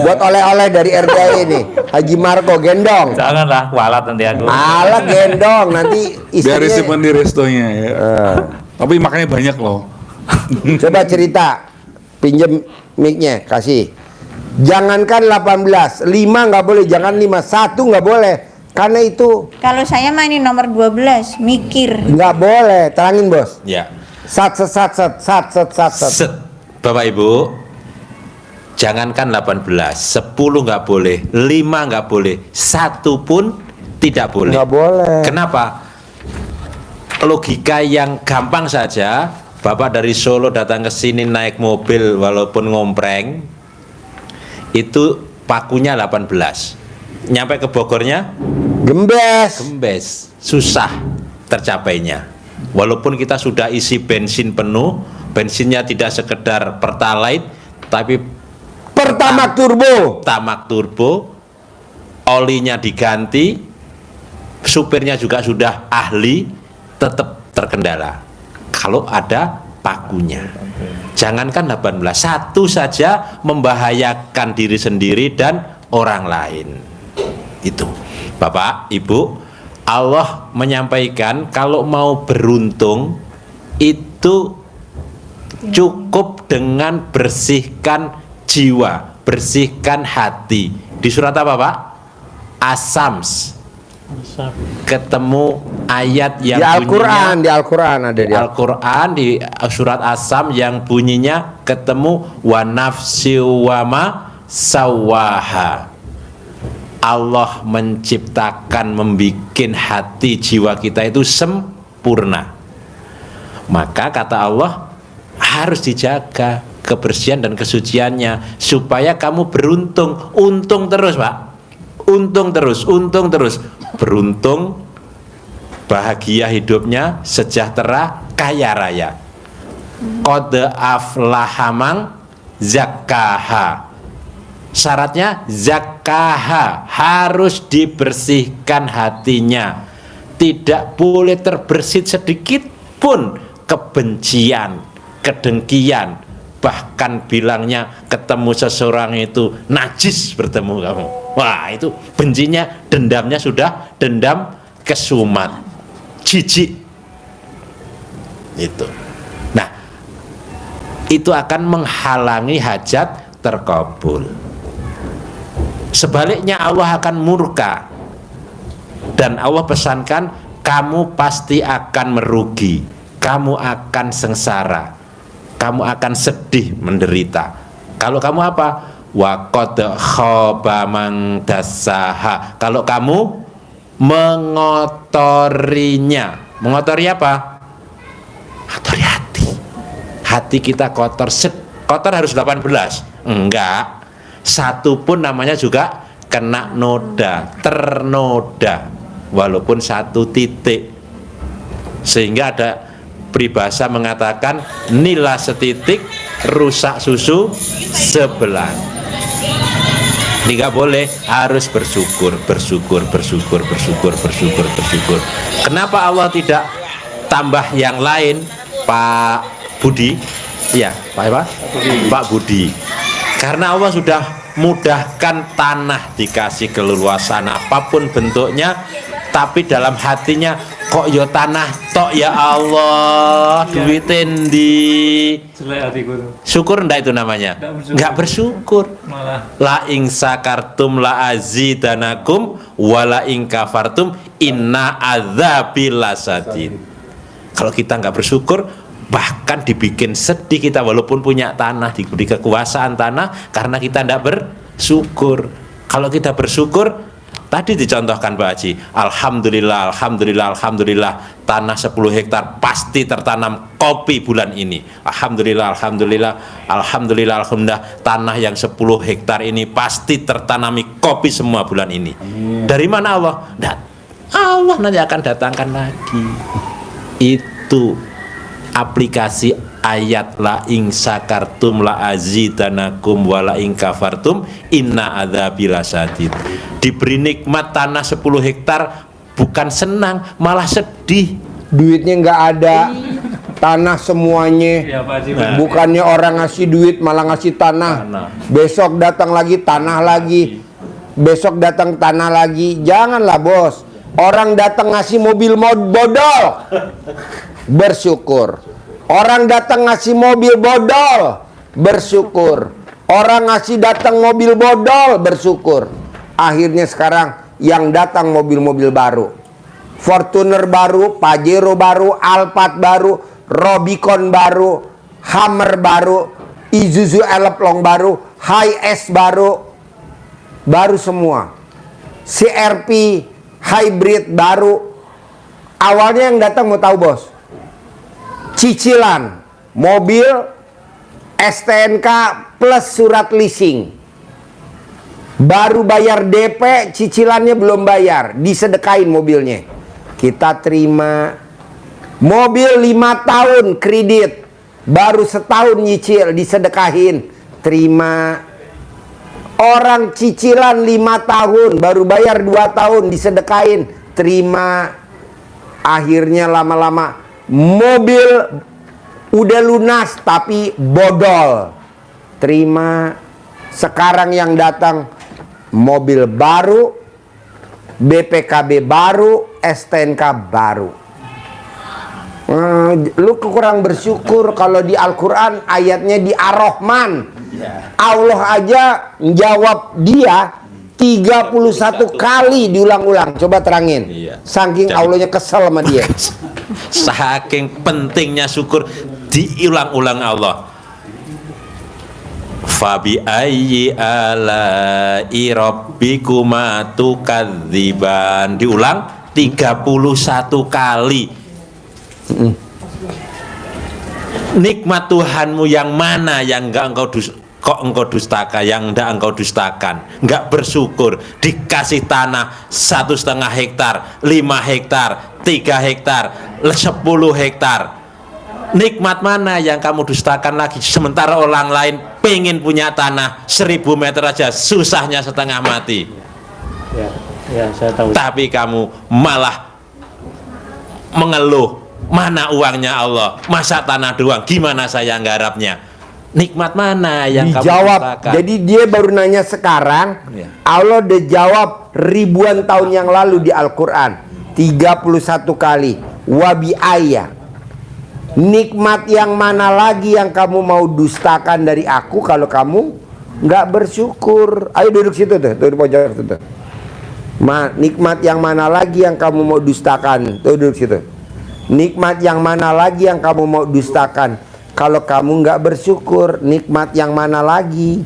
buat oleh-oleh dari RDI ini. Haji Marco gendong. janganlah kualat nanti aku. Alah gendong nanti Biar istrinya. simpen di restonya ya. Tapi makannya banyak loh. Coba cerita, pinjem mic-nya, kasih. Jangankan 18, 5 nggak boleh, jangan 5, 1 nggak boleh. Karena itu Kalau saya mah ini nomor 12, mikir. nggak boleh. Terangin Bos. Ya. Sat. Set. Bapak Ibu, jangankan 18, 10 nggak boleh, 5 nggak boleh, 1 pun tidak boleh. Nggak boleh. Kenapa? Logika yang gampang saja. Bapak dari Solo datang ke sini naik mobil walaupun ngompreng, itu pakunya 18. Nyampe ke Bogornya Gembes. susah tercapainya. Walaupun kita sudah isi bensin penuh, bensinnya tidak sekedar pertalite, tapi Pertamax turbo. tamak turbo, olinya diganti, supirnya juga sudah ahli, tetap terkendala. Kalau ada pakunya. Jangankan 18, 1 saja membahayakan diri sendiri dan orang lain. Itu Bapak, Ibu, Allah menyampaikan kalau mau beruntung itu cukup dengan bersihkan jiwa, bersihkan hati. Di surat apa Pak? Asams. Ketemu ayat yang Di Al-Quran, ada di Al-Quran di surat Asam yang bunyinya ketemu wa nafsi wa ma sawaha. Allah menciptakan, membikin hati jiwa kita itu sempurna. Maka kata Allah harus dijaga kebersihan dan kesuciannya supaya kamu beruntung, untung terus Pak, untung terus, beruntung, bahagia hidupnya, sejahtera, kaya raya. Qad aflaha man zakkaha. Syaratnya zakkaha, harus dibersihkan hatinya. Tidak boleh terbersit sedikit pun kebencian, kedengkian, bahkan bilangnya ketemu seseorang itu najis bertemu kamu. Wah, itu bencinya, dendamnya sudah dendam kesumat, jijik. Itu. Nah, itu akan menghalangi hajat terkabul. Sebaliknya Allah akan murka. Dan Allah pesankan, kamu pasti akan merugi, kamu akan sengsara, kamu akan sedih, menderita. Kalau kamu apa? Wa qad khaba man dassaha. Kalau kamu mengotorinya. Mengotori apa? Kotori hati. Hati kita kotor. Kotor harus 18? Enggak. Satu pun namanya juga kena noda, ternoda, walaupun 1 titik. Sehingga ada peribahasa mengatakan, nila setitik, rusak susu sebelah. Ini nggak boleh, harus bersyukur, bersyukur, bersyukur, bersyukur, bersyukur, bersyukur. Kenapa Allah tidak tambah yang lain, Pak Budi? Iya, Pak apa? Pak Budi. Karena Allah sudah mudahkan tanah, dikasih keleluasan apapun bentuknya, tapi dalam hatinya kok yo tanah tok ya Allah, duitin di syukur ndak itu namanya? Nggak bersyukur. La ing sakartum la azidanakum wa la ing kafartum inna adzabil lasadid. Kalau kita nggak bersyukur, bahkan dibikin sedih kita walaupun punya tanah, diberi kekuasaan tanah, karena kita tidak bersyukur. Kalau kita bersyukur, tadi dicontohkan Pak Haji, alhamdulillah, alhamdulillah, alhamdulillah, tanah 10 hektar pasti tertanam kopi bulan ini. Alhamdulillah, alhamdulillah, alhamdulillah, alhamdulillah, tanah yang 10 hektar ini pasti tertanami kopi semua bulan ini. Dari mana Allah? Nah, Allah nanti akan datangkan lagi. Itu aplikasi ayat la ing sakartum la azidanakum wa la ing kafartum inna adzabil lasadid. Diberi nikmat tanah 10 hektar bukan senang, malah sedih. Duitnya nggak ada, tanah semuanya. Bukannya orang ngasih duit malah ngasih tanah. Besok datang lagi tanah lagi, besok datang tanah lagi. Janganlah bos, orang datang ngasih mobil bodol, bersyukur. Orang datang ngasih mobil bodol, bersyukur. Orang ngasih datang mobil bodol, bersyukur. Akhirnya sekarang yang datang mobil-mobil baru, Fortuner baru, Pajero baru, Alphard baru, Rubicon baru, Hammer baru, Isuzu Elplong baru, Hiace baru, baru semua. CRV hybrid baru. Awalnya yang datang mau tahu bos, cicilan mobil STNK plus surat leasing. Baru bayar DP, cicilannya belum bayar, disedekain mobilnya. Kita terima. Mobil 5 tahun kredit, baru setahun nyicil, disedekahin, terima. Orang cicilan 5 tahun, baru bayar 2 tahun, disedekain, terima. Akhirnya lama-lama mobil udah lunas tapi bodol, terima. Sekarang yang datang mobil baru, BPKB baru, STNK baru. Lu kurang bersyukur kalau di Al-Quran ayatnya di Ar-Rahman. Allah aja jawab dia 31 kali diulang-ulang. Coba terangin. Saking Allahnya kesel sama dia. Saking pentingnya syukur, diulang-ulang Allah. Fabi ayyi ala'i rabbikuma tukadziban, diulang 31 kali. Nikmat Tuhanmu yang mana yang engkau dustakan, yang enggak engkau dustakan, enggak bersyukur. Dikasih tanah 1,5 hektar, 5 hektar, 3 hektar, 10 hektar. Nikmat mana yang kamu dustakan lagi? Sementara orang lain pengen punya tanah 1000 meter aja susahnya setengah mati. Ya, saya tahu. Tapi kamu malah mengeluh, mana uangnya Allah? Masa tanah doang? Gimana saya nggarapnya? Nikmat mana yang dijawab. kamu dustakan? Jadi dia baru nanya sekarang. Allah udah jawab ribuan tahun yang lalu di Al-Quran 31 kali. Wabi ayah, nikmat yang mana lagi yang kamu mau dustakan dari aku kalau kamu nggak bersyukur. Ayo duduk situ tuh, di pojok situ. Nikmat yang mana lagi yang kamu mau dustakan? Tuh duduk situ. Nikmat yang mana lagi yang kamu mau dustakan? Kalau kamu nggak bersyukur, nikmat yang mana lagi?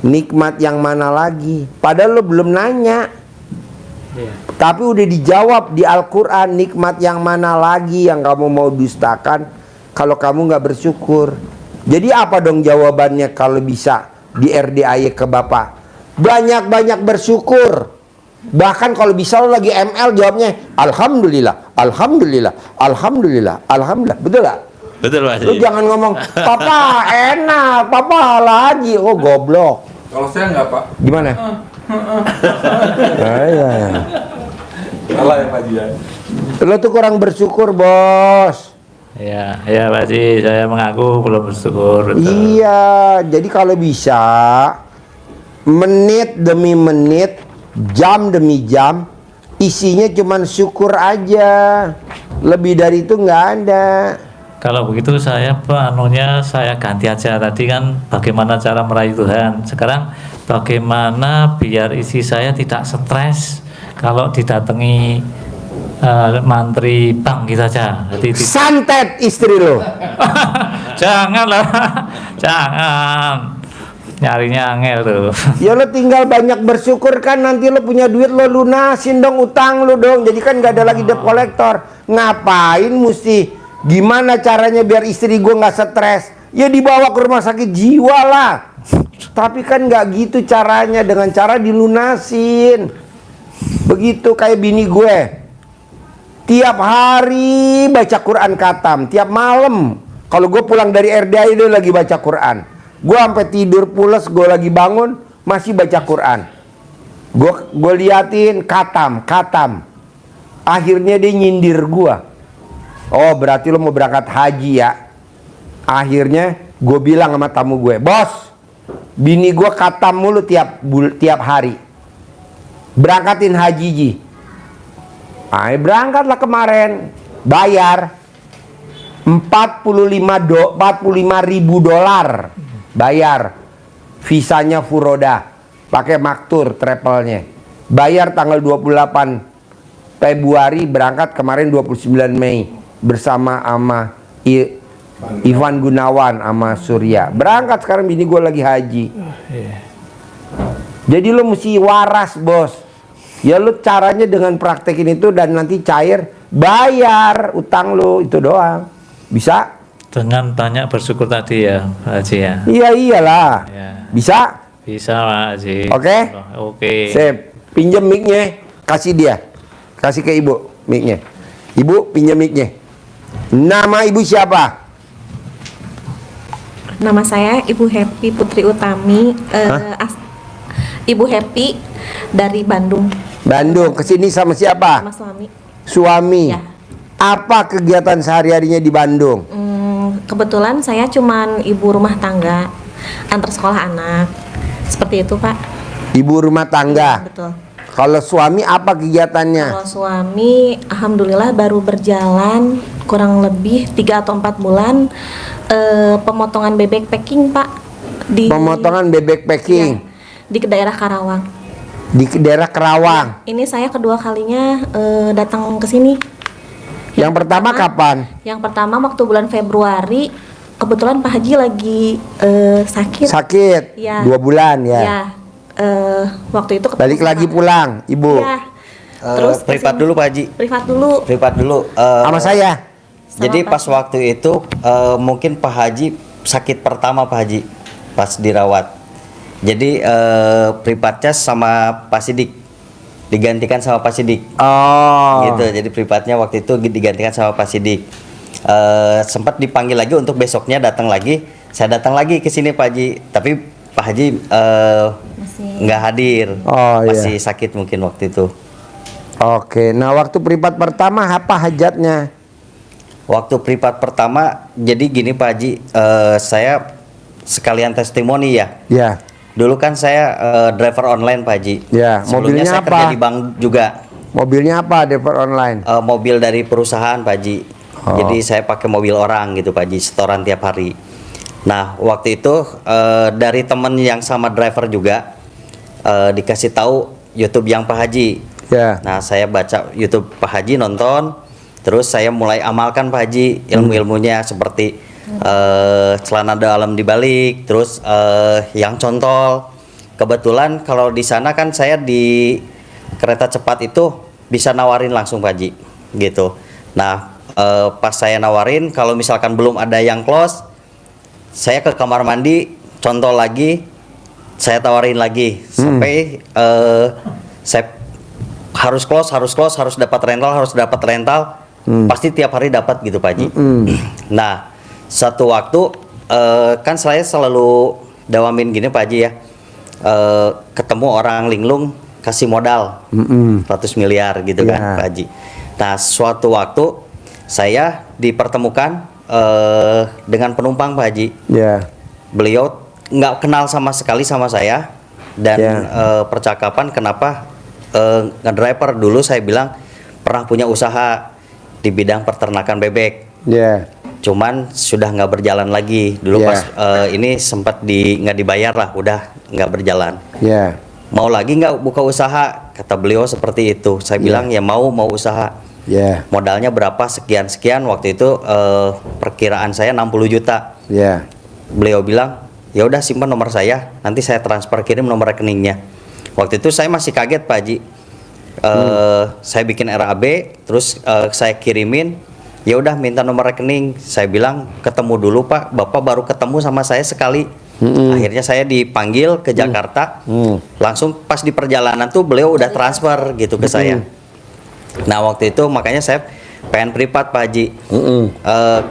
Nikmat yang mana lagi? Padahal lo belum nanya. Tapi udah dijawab di Al-Quran. Nikmat yang mana lagi yang kamu mau dustakan kalau kamu nggak bersyukur? Jadi apa dong jawabannya kalau bisa di RDAY ke Bapak? Banyak-banyak bersyukur. Bahkan kalau bisa lo lagi ML jawabnya Alhamdulillah, Alhamdulillah, Alhamdulillah, Alhamdulillah. Betul gak? Betul Pak Lu Haji. jangan ngomong Papa enak, Papa lagi. Oh goblok. Kalau saya nggak Pak, Gimana? Iya. salah ya Pak Haji ya. Lo tuh kurang bersyukur, Bos. Ya, ya Pak Haji, saya mengaku belum bersyukur. Betul. Iya, jadi kalau bisa menit demi menit, jam demi jam, isinya cuman syukur aja. Lebih dari itu nggak ada. Kalau begitu saya saya ganti aja. Tadi kan bagaimana cara meraih Tuhan. Sekarang bagaimana biar isi saya tidak stres kalau didatangi mantri bank gitu aja. Jadi Santet istri lo. janganlah, jangan nyarinya angel tuh. Ya lo tinggal banyak bersyukur kan, nanti lo punya duit lo lunasin dong utang lo dong. Jadi kan nggak ada lagi debt collector. Ngapain mesti? Gimana caranya biar istri gue nggak stres? Ya dibawa ke rumah sakit jiwa lah. Tapi kan nggak gitu caranya, dengan cara dilunasin. Begitu kayak bini gue. Tiap hari baca Quran khatam, tiap malam. Kalau gue pulang dari RDI dia lagi baca Quran. Gue sampai tidur pules, gue lagi bangun masih baca Quran. Gue liatin khatam. Akhirnya dia nyindir gue. Oh berarti lo mau berangkat haji ya. Akhirnya gue bilang sama tamu gue, bos, bini gue khatam mulu tiap hari. Berangkatin haji ji. Berangkatlah kemarin. Bayar 45.000 dolar. Bayar. Visanya Furoda. Pakai maktur travelnya. Bayar tanggal 28 Februari, berangkat kemarin 29 Mei. Bersama sama Ivan Gunawan sama Surya. Berangkat sekarang bini gue lagi haji. Jadi lo mesti waras, bos. Ya lo caranya dengan praktekin itu dan nanti cair, bayar utang lo, itu doang. Bisa? Dengan banyak bersyukur tadi ya Pak Haji ya. Iya iyalah. Ya. Bisa? Bisa Pak Haji. Oke? Oke. Sip. Pinjam mic-nya, kasih dia. Kasih ke ibu mic-nya. Ibu pinjam mic-nya. Nama ibu siapa? Nama saya Ibu Happy Putri Utami. Ibu Happy dari Bandung. Bandung. Kesini sama siapa? Sama suami. Suami. Ya. Apa kegiatan sehari-harinya di Bandung? Kebetulan saya cuman ibu rumah tangga, antar sekolah anak. Seperti itu, Pak. Ibu rumah tangga. Betul. Kalau suami apa kegiatannya? Kalau suami, alhamdulillah baru berjalan kurang lebih 3 atau 4 bulan. Pemotongan bebek packing, Pak. Pemotongan bebek packing. Ya, di daerah Karawang. Di daerah Kerawang. Ini saya kedua kalinya datang ke sini. Yang pertama kapan? Yang pertama waktu bulan Februari, kebetulan Pak Haji lagi sakit. Sakit. Ya. 2 bulan ya. Ya, waktu itu ketemu Balik sama- lagi pulang, ibu. Ya. Terus privat kesini. dulu Pak Haji. Privat dulu. Privat dulu. Sama saya. Jadi Sama pas waktu itu mungkin Pak Haji sakit pertama Pak Haji pas dirawat. Jadi privatnya sama Pak Sidik, digantikan sama Pak Sidik. Oh. Gitu. Jadi privatnya waktu itu digantikan sama Pak Sidik. Sempat dipanggil lagi untuk besoknya datang lagi. Saya datang lagi ke sini Pak Haji. Tapi Pak Haji nggak hadir. Oh, iya. Masih sakit mungkin waktu itu. Oke. Nah, waktu privat pertama apa hajatnya? Waktu privat pertama, jadi gini Pak Haji, saya sekalian testimoni ya. Ya. Dulu kan saya driver online Pak Haji. Ya, Sebelumnya mobilnya saya apa? kerja di bank juga. Mobilnya apa, driver online? Mobil dari perusahaan Pak Haji. Oh. Jadi saya pakai mobil orang gitu Pak Haji, setoran tiap hari. Nah, waktu itu dari temen yang sama driver juga dikasih tahu YouTube yang Pak Haji. Ya. Nah, saya baca YouTube Pak Haji, nonton, terus saya mulai amalkan Pak Haji ilmu-ilmunya seperti celana dalam dibalik, terus yang contol. Kebetulan kalau di sana kan saya di kereta cepat itu bisa nawarin langsung Pak Haji, gitu. Nah, pas saya nawarin, kalau misalkan belum ada yang close, saya ke kamar mandi, contol lagi, saya tawarin lagi sampai saya harus close, harus dapat rental, pasti tiap hari dapat gitu Pak Haji. Nah, satu waktu kan saya selalu dawamin gini Pak Haji ya, ketemu orang linglung kasih modal 100 miliar gitu kan Pak Haji. Nah, suatu waktu saya dipertemukan dengan penumpang Pak Haji. Beliau nggak kenal sama sekali sama saya, dan percakapan kenapa ngedriver dulu saya bilang pernah punya usaha di bidang peternakan bebek. Cuman sudah nggak berjalan lagi dulu pas ini sempat nggak dibayar lah, udah nggak berjalan. Mau lagi nggak buka usaha, kata beliau seperti itu. Saya bilang ya mau usaha. Modalnya berapa, sekian waktu itu perkiraan saya 60 juta. Beliau bilang ya udah simpan nomor saya, nanti saya transfer kirim nomor rekeningnya. Waktu itu saya masih kaget Pak Haji. Saya bikin RAB, terus saya kirimin. Ya udah minta nomor rekening. Saya bilang ketemu dulu Pak, Bapak baru ketemu sama saya sekali. Akhirnya saya dipanggil ke Jakarta. Langsung pas di perjalanan tuh beliau udah transfer gitu ke saya. Nah, waktu itu makanya saya pengen privat Pak Haji.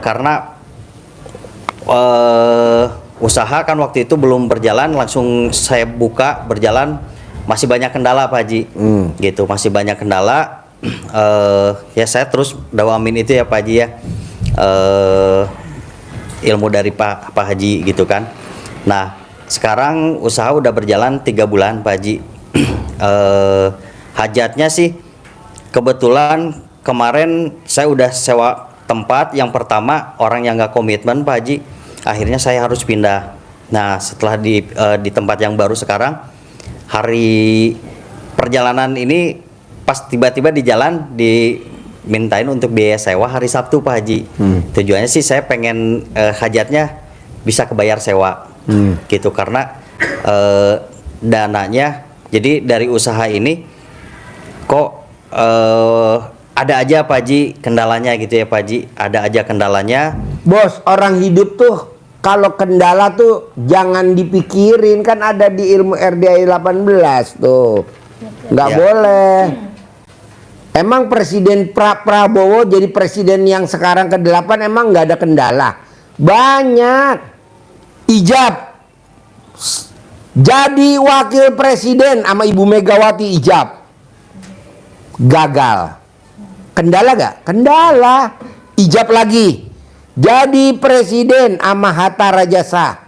Karena usaha kan waktu itu belum berjalan, langsung saya buka berjalan, masih banyak kendala Pak Haji. Gitu, masih banyak kendala. Ya saya terus dawamin itu ya Pak Haji ya, ilmu dari Pak Haji gitu kan. Nah, sekarang usaha udah berjalan 3 bulan Pak Haji. Hajatnya sih kebetulan kemarin saya udah sewa tempat yang pertama, orang yang nggak komitmen Pak Haji, akhirnya saya harus pindah. Nah, setelah di tempat yang baru sekarang, hari perjalanan ini pas tiba-tiba di jalan dimintain untuk biaya sewa hari Sabtu Pak Haji. Tujuannya sih saya pengen hajatnya bisa kebayar sewa gitu, karena dananya, jadi dari usaha ini kok ada aja Pak Haji kendalanya gitu ya Pak Haji, ada aja kendalanya. Bos, orang hidup tuh kalau kendala tuh jangan dipikirin, kan ada di ilmu RDI 18 tuh. Nggak boleh. Emang Presiden Prabowo jadi presiden yang sekarang ke-8 emang nggak ada kendala? Banyak. Ijab jadi wakil presiden sama Ibu Megawati, ijab gagal. Kendala gak? Kendala. Ijab lagi jadi presiden sama Hatta Rajasa,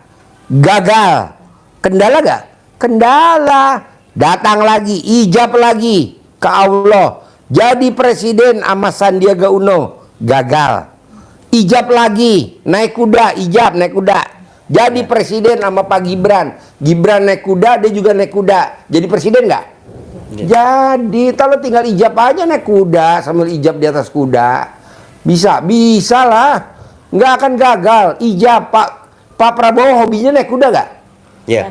gagal. Kendala gak? Kendala. Datang lagi, ijab lagi ke Allah, jadi presiden sama Sandiaga Uno, gagal. Ijab lagi, naik kuda, ijab naik kuda, jadi presiden sama Pak Gibran. Gibran naik kuda, dia juga naik kuda, jadi presiden nggak? Jadi kalau tinggal ijab aja naik kuda sambil ijab di atas kuda, bisa lah, nggak akan gagal. Ijab. Pak Prabowo hobinya naik kuda nggak?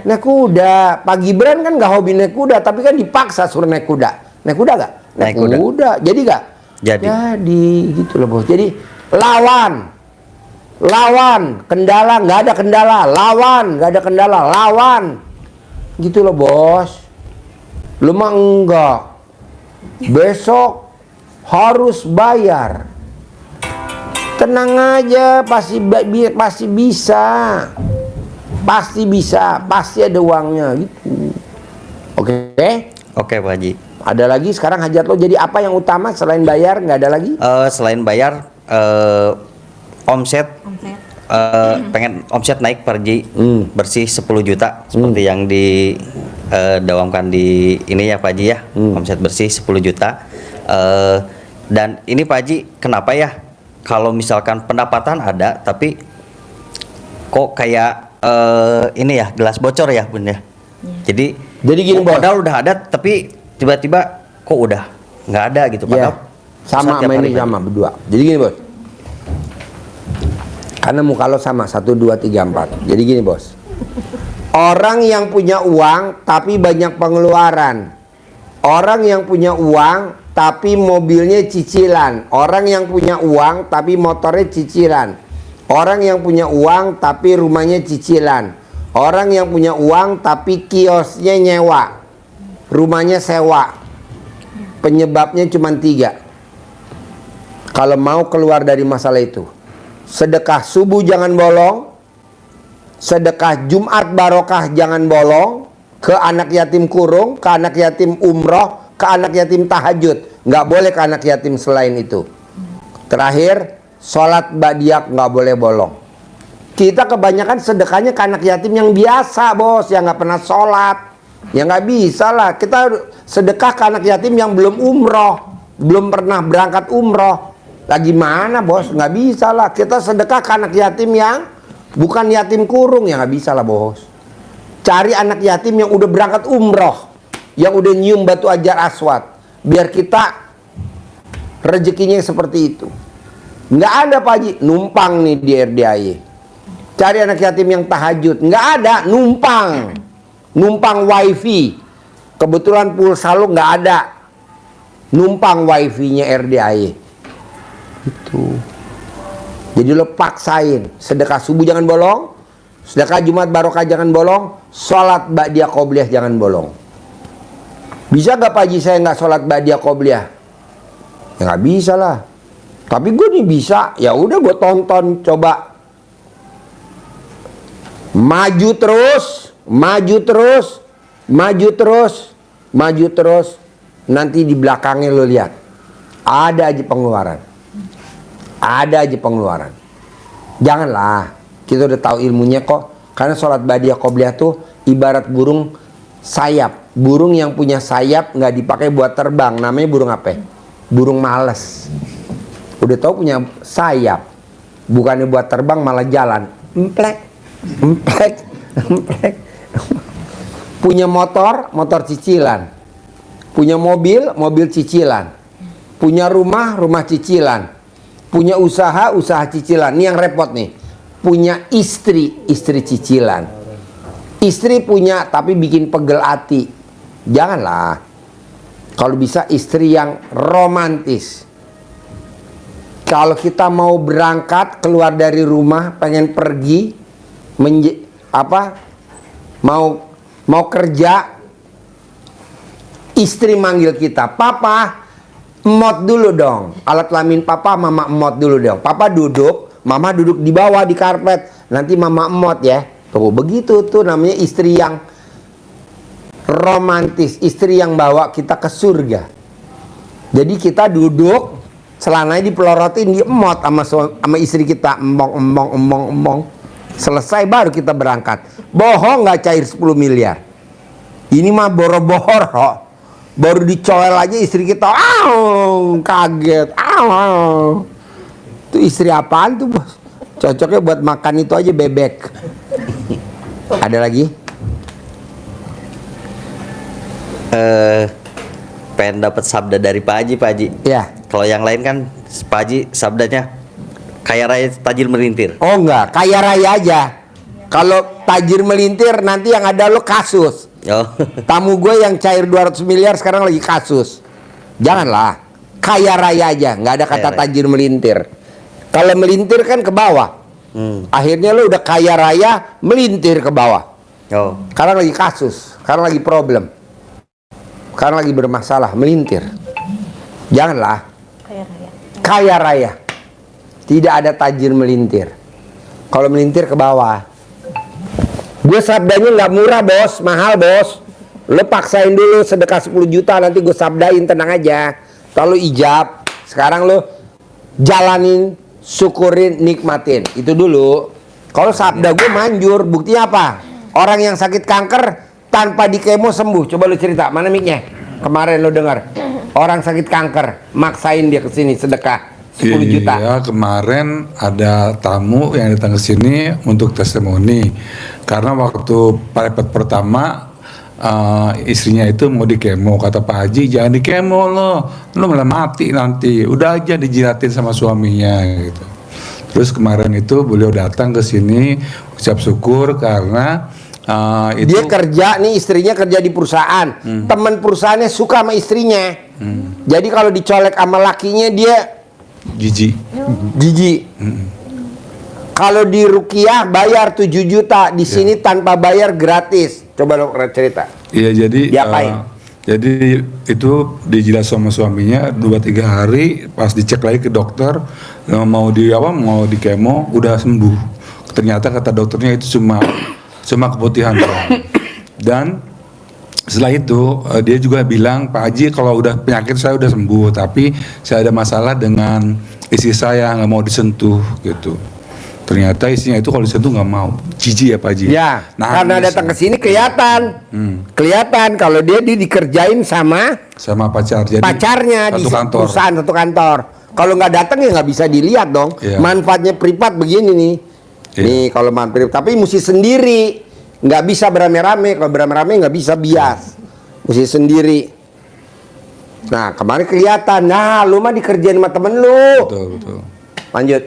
Naik kuda. Pak Gibran kan nggak hobi naik kuda, tapi kan dipaksa suruh naik kuda. Naik kuda gak? Naik kuda. Jadi gak? Jadi gitu loh bos. Jadi lawan, kendala nggak ada kendala, lawan nggak ada kendala, lawan, gitu loh bos. Lu mah enggak, besok harus bayar. Tenang aja, pasti bisa, pasti ada uangnya gitu. Oke Pak Haji. Ada lagi sekarang hajat lo jadi apa yang utama selain bayar? Nggak ada lagi? Selain bayar, omset. Pengen omset naik Pak Haji, bersih 10 juta seperti yang didawamkan di ini ya Pak Haji ya. Omset bersih 10 juta. Dan ini Pak Haji, kenapa ya kalau misalkan pendapatan ada tapi kok kayak ini ya gelas bocor ya bun ya. Jadi gini, Bos. modal udah ada tapi tiba-tiba kok udah nggak ada gitu. Iya. Padahal Sama tiap sama hari ini sama berdua. Jadi gini bos. Karena muka lo sama 1, 2, 3, 4. Jadi gini bos. Orang yang punya uang tapi banyak pengeluaran. Orang yang punya uang tapi mobilnya cicilan. Orang yang punya uang tapi motornya cicilan. Orang yang punya uang tapi rumahnya cicilan. Orang yang punya uang tapi kiosnya nyewa. Rumahnya sewa. Penyebabnya cuma 3. Kalau mau keluar dari masalah itu, sedekah subuh jangan bolong, sedekah Jumat barokah jangan bolong, ke anak yatim kurung, ke anak yatim umroh, ke anak yatim tahajud. Nggak boleh ke anak yatim selain itu. Terakhir, sholat ba'diyah nggak boleh bolong. Kita kebanyakan sedekahnya ke anak yatim yang biasa bos, yang nggak pernah sholat. Ya nggak bisa lah, kita sedekah ke anak yatim yang belum umroh, belum pernah berangkat umroh. Lagi mana bos? Nggak bisa lah. Kita sedekah ke anak yatim yang bukan yatim kurung, ya nggak bisa lah bos. Cari anak yatim yang udah berangkat umroh, yang udah nyium batu ajar aswad, biar kita rezekinya seperti itu. Nggak ada Pak Haji numpang nih di RDAY. Cari anak yatim yang tahajud, nggak ada, numpang wifi. Kebetulan pulsa lu nggak ada, numpang wifi-nya RDAY. Itu. Jadi lo paksain, sedekah subuh jangan bolong, sedekah Jumat barokah jangan bolong, sholat ba'diyah qobliyah jangan bolong. Bisa gak Pak Haji saya nggak sholat ba'diyah qobliyah? Ya nggak bisa lah. Tapi gue nih bisa, ya udah gue tonton coba. Maju terus, maju terus, maju terus, maju terus. Nanti di belakangnya lo lihat, ada aja pengeluaran. Ada aja pengeluaran. Janganlah, kita udah tahu ilmunya kok. Karena sholat ba'diyah qobliyah tuh ibarat burung sayap. Burung yang punya sayap nggak dipakai buat terbang. Namanya burung apa? Burung males. Udah tahu punya sayap, bukannya buat terbang malah jalan. Emplek, emplek, emplek. Punya motor, motor cicilan. Punya mobil, mobil cicilan. Punya rumah, rumah cicilan. Punya usaha, usaha cicilan. Ini yang repot nih. Punya istri, istri cicilan. Istri punya tapi bikin pegel hati. Janganlah. Kalau bisa istri yang romantis. Kalau kita mau berangkat keluar dari rumah, pengen pergi, mau kerja, istri manggil kita, papa. Emot dulu dong, alat kelamin papa, mama emot dulu dong. Papa duduk, mama duduk di bawah di karpet. Nanti mama emot ya. Tuh begitu tuh namanya istri yang romantis, istri yang bawa kita ke surga. Jadi kita duduk, celananya dipelorotin, diemot sama istri kita, emong. Selesai baru kita berangkat. Bohong nggak cair 10 miliar. Ini mah boro-boro. Baru dicoel aja istri kita, kaget, Itu istri apaan tuh bos? Cocoknya buat makan itu aja bebek. Ada lagi? Pengen dapat sabda dari Pak Haji. Ya. Kalau yang lain kan Pak Haji sabdanya kaya raya tajir melintir. Oh enggak, kaya raya aja. Kalau tajir melintir nanti yang ada lo kasus. Oh. Tamu gue yang cair 200 miliar sekarang lagi kasus. Janganlah, kaya raya aja, nggak ada kata tajir melintir. Kalau melintir kan ke bawah. Akhirnya lo udah kaya raya melintir ke bawah. Oh. Sekarang lagi kasus, sekarang lagi problem, sekarang lagi bermasalah, melintir. Janganlah, kaya raya. Tidak ada tajir melintir. Kalau melintir ke bawah. Gue sabdanya nggak murah bos, mahal bos. Lo paksain dulu sedekah 10 juta, nanti gue sabdain, tenang aja. Kalau ijab, sekarang lo jalanin, syukurin, nikmatin. Itu dulu. Kalau sabda gue manjur, buktinya apa? Orang yang sakit kanker tanpa di kemo sembuh. Coba lo cerita, mana mic-nya? Kemarin lo dengar. Orang sakit kanker, maksain dia kesini sedekah. 10 juta. Iya, kemarin ada tamu yang datang ke sini untuk testimoni. Karena waktu private pertama istrinya itu mau di kemo, kata Pak Haji jangan di kemo lo malah mati nanti, udah aja dijilatin sama suaminya gitu. Terus kemarin itu beliau datang ke sini ucap syukur karena itu Dia kerja nih, istrinya kerja di perusahaan. Teman perusahaannya suka sama istrinya. Jadi kalau dicolek sama lakinya dia jijik. jijik. Kalau di Rukiah bayar 7 juta, di sini tanpa bayar gratis. Coba lo cerita. Iya, jadi Diapain? jadi itu dijilat sama suaminya 2-3 hari, pas dicek lagi ke dokter mau di kemo udah sembuh. Ternyata kata dokternya itu cuma keputihan doang. Dan setelah itu dia juga bilang, Pak Haji kalau udah penyakit saya udah sembuh, tapi saya ada masalah dengan istri saya, nggak mau disentuh gitu. Ternyata istrinya itu kalau disentuh nggak mau, jijik ya Pak Haji. Ya, karena Nangis. datang ke sini kelihatan. Kelihatan kalau dia dikerjain sama sama pacar, jadi pacarnya di satu kantor. perusahaan satu kantor. Kalau nggak datang ya nggak bisa dilihat dong. Iya. Manfaatnya privat begini nih. Iya. Nih kalau manfaat, tapi mesti sendiri. Nggak bisa berame-rame. Kalau berame-rame nggak bisa bias. Mesti sendiri. Nah kemarin kelihatan. Nah lu mah dikerjain sama temen lu. Betul. Lanjut.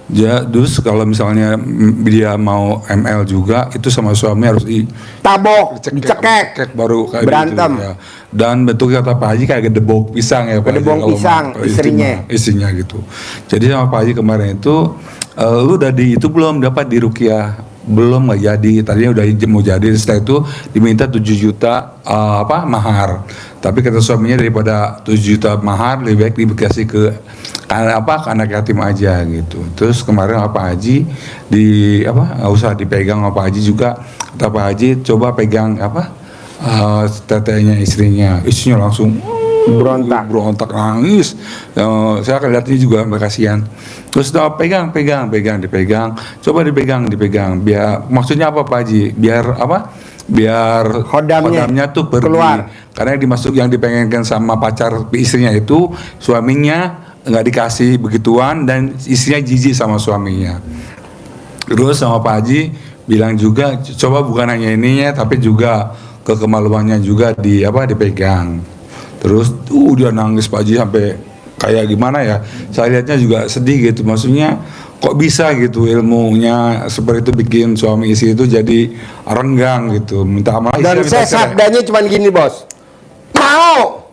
Ya, terus kalau misalnya dia mau ML juga itu sama suami harus Tabok, dicekek. baru kayak Berantem. gitu, ya. Dan bentuknya kata Pak Haji kayak gedebok pisang ya Pak Haji, Gedebok kalau pisang, kalau istrinya gitu. Jadi sama Pak Haji kemarin itu lu udah itu belum dapat di Rukiah, belum nggak jadi, tadinya udah mau jadi, setelah itu diminta 7 juta mahar, tapi kata suaminya daripada 7 juta mahar lebih baik dikasih ke anak yatim aja gitu. Terus kemarin Pak Haji nggak usah dipegang sama Pak Haji juga, kata Pak Haji coba pegang tetenya istrinya langsung berontak nangis. Saya akan lihat ini juga kasihan. Terus dipegang, coba dipegang. Biar maksudnya apa Pak Haji? Biar hodamnya tuh pergi. Keluar. Karena yang dipengenkan sama pacar istrinya itu suaminya nggak dikasih begituan dan istrinya jijik sama suaminya. Terus sama Pak Haji bilang juga coba bukan hanya ininya tapi juga kemaluannya juga dipegang. Terus dia nangis Pak Haji sampai kayak gimana ya, saya lihatnya juga sedih gitu, maksudnya kok bisa gitu ilmunya seperti itu bikin suami istri itu jadi renggang gitu, minta maaf. Dan saya sabdanya cuma gini bos, mau.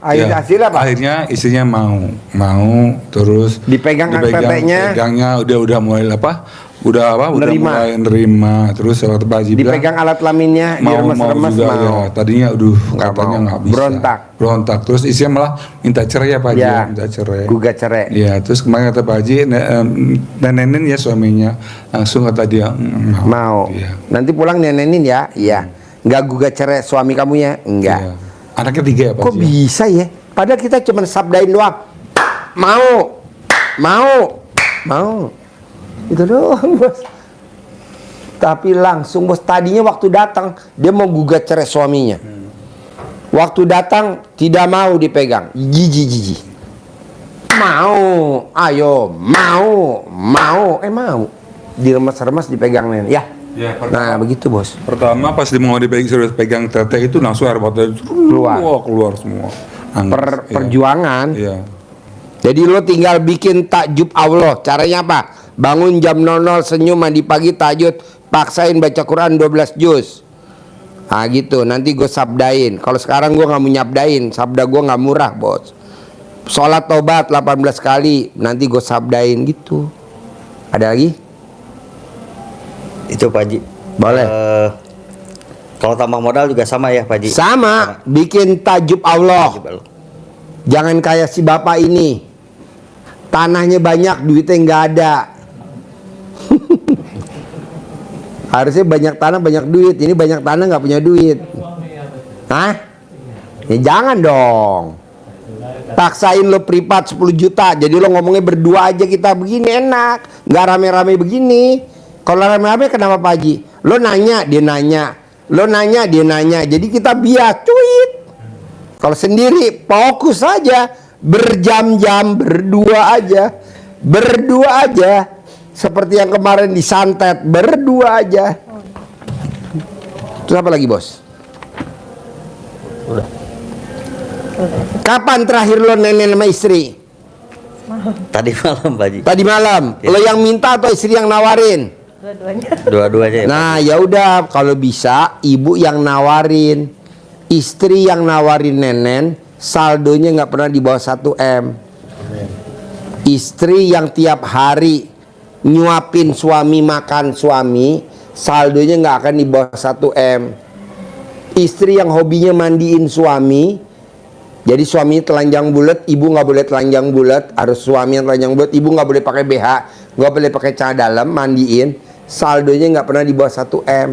Hasilnya apa? Akhirnya istrinya mau terus Dipegang tetenya. Pegangnya udah mulai udah mulai nerima. Terus kata Pak Haji Dipegang alat kelaminnya, diremes-remes juga, mau. ya. Tadinya katanya nggak bisa. Berontak. Terus istrinya malah minta cerai ya Pak Haji, Ya, minta cerai. gugat cerai. Iya, terus kemarin kata Pak Haji nenenin ya suaminya, langsung kata dia Mau. Iya. Nanti pulang nenenin ya. Iya. Nggak gugat cerai suami kamu ya? Enggak. Iya. Anaknya 3 ya Pak Kok Haji? bisa ya? Padahal kita cuma sabdain doang. Mau. Itu doang bos. Tapi langsung bos, tadinya waktu datang dia mau gugat cerai suaminya. Waktu datang tidak mau dipegang, jijik. Mau, ayo, mau, diremes-remes dipegang nen, ya. Ya, Nah begitu bos. pertama pas dia mau dipegang tete itu langsung air matanya keluar semua. Nangis. Perjuangan. Iya. Jadi lo tinggal bikin takjub Allah. Caranya apa? Bangun jam 00, senyum, mandi pagi, tahajud, paksain baca Quran 12 juz. Nah gitu, nanti gue sabdain. Kalau sekarang gue nggak mau nyabdain, sabda gue nggak murah bos. Sholat tobat 18 kali, nanti gue sabdain gitu. Ada lagi? Itu Pak Haji. Boleh. Kalau tambah modal juga sama ya Pak Haji. Sama, bikin takjub Allah. Jangan kayak si bapak ini, tanahnya banyak, duitnya nggak ada. Harusnya banyak tanah banyak duit, ini banyak tanah nggak punya duit. Hah? Ya jangan dong. Paksain lo privat 10 juta, jadi lo ngomongnya berdua aja kita begini enak, nggak rame-rame begini. Kalau rame-rame kenapa Pak Haji? Lo nanya, dia nanya. Lo nanya, dia nanya. Jadi kita bias, cuit. Kalau sendiri fokus saja, berjam-jam berdua aja, seperti yang kemarin disantet, berdua aja. Terus apa lagi, Bos? Kapan terakhir lo nenen sama istri? Tadi malam Pak Haji. Tadi malam. Lo yang minta atau istri yang nawarin? Dua-duanya ya, Pak. Nah, ya udah, kalau bisa ibu yang nawarin, istri yang nawarin nenen, saldonya nggak pernah di bawah 1 M. Istri yang tiap hari nyuapin suami, makan suami, saldonya nggak akan di bawah 1 M. Istri yang hobinya mandiin suami, jadi suami telanjang bulat, ibu nggak boleh telanjang bulat, harus suami yang telanjang bulat, ibu nggak boleh pakai BH, nggak boleh pakai celana dalam, mandiin, saldonya nggak pernah di bawah 1 M.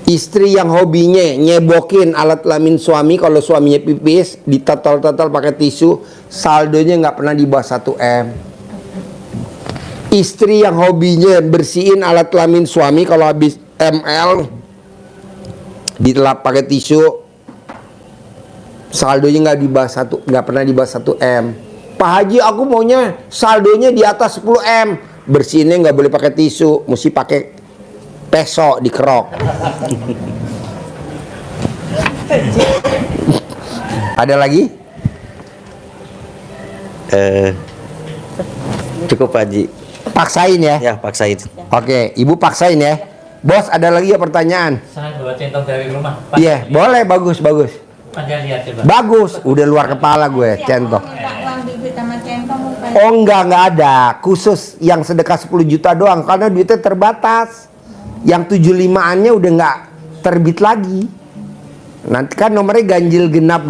Istri yang hobinya nyebokin alat kelamin suami, kalau suaminya pipis ditotol-totol pakai tisu, saldonya nggak pernah di bawah 1 M. Istri yang hobinya bersihin alat kelamin suami, kalau habis ML ditelap pakai tisu, saldonya nggak pernah di bawah 1 M. Pak Haji, aku maunya saldonya di atas 10 M. Bersihinnya nggak boleh pakai tisu, mesti pakai peso dikerok. Ada lagi? Cukup Pak Haji. Paksain ya. Ya, paksain. Oke, ibu paksain ya. Bos, ada lagi ya pertanyaan? Saya bawa centong dari rumah. Pak, Iya, boleh, bagus. Anda lihat coba. Bagus, udah luar kepala gue, centong. Minta uang bibit sama centong, Pak. Oh enggak ada. Khusus yang sedekah 10 juta doang, karena duitnya terbatas. Yang 75-annya udah nggak terbit lagi. Nanti kan nomornya ganjil genap.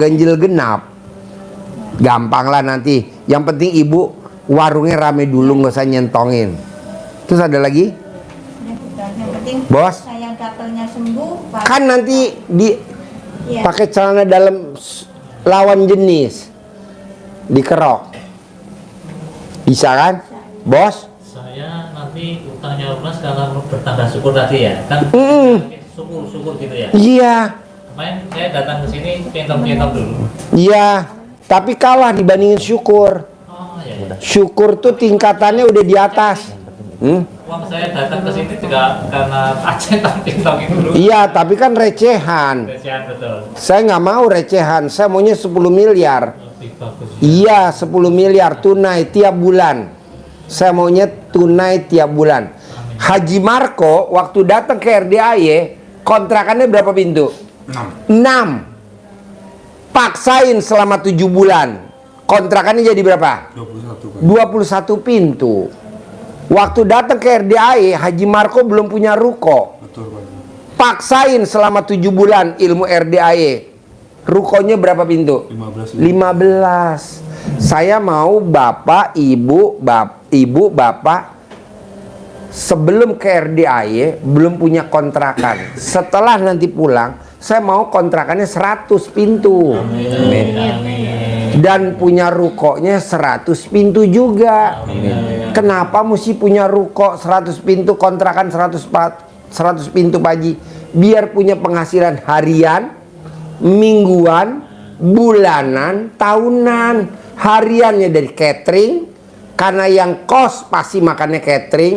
Gampang lah nanti. Yang penting ibu warungnya rame dulu, nggak usah nyentongin. Terus ada lagi? Yang penting Bos? saya gatalnya sembuh, Pak. Kan nanti Iya. pakai celana dalam lawan jenis dikerok. Bisa kan? Bos? Saya nanti utangnya lunas karena bertambah syukur tadi ya. Kan syukur gitu ya. Iya. Kemarin saya datang ke sini centong-centong dulu. Iya. Tapi kalah dibandingin syukur. Oh ya. Syukur tuh tingkatannya udah di atas. Uang saya datang ke sini juga karena centong-centong itu dulu. Iya, tapi kan recehan. Recehan betul. Saya nggak mau recehan. Saya maunya 10 miliar. Lebih bagus. Iya, 10 miliar tunai tiap bulan. Saya maunya tunai tiap bulan. Haji Marco waktu datang ke RDAY, kontrakannya berapa pintu? 6. Paksain selama 7 bulan. Kontrakannya jadi berapa? 21 pintu. Waktu datang ke RDAY, Haji Marco belum punya ruko. Paksain selama 7 bulan ilmu RDAY. Rukonya berapa pintu? 15. Saya mau bapak, ibu, bapak sebelum ke RDAY belum punya kontrakan. Setelah nanti pulang, saya mau kontrakannya 100 pintu. Dan punya rukonya 100 pintu juga. Kenapa mesti punya ruko 100 pintu, kontrakan 100 pintu Pak Haji? Biar punya penghasilan harian, mingguan, bulanan, tahunan. Hariannya dari catering, karena yang kos pasti makannya catering.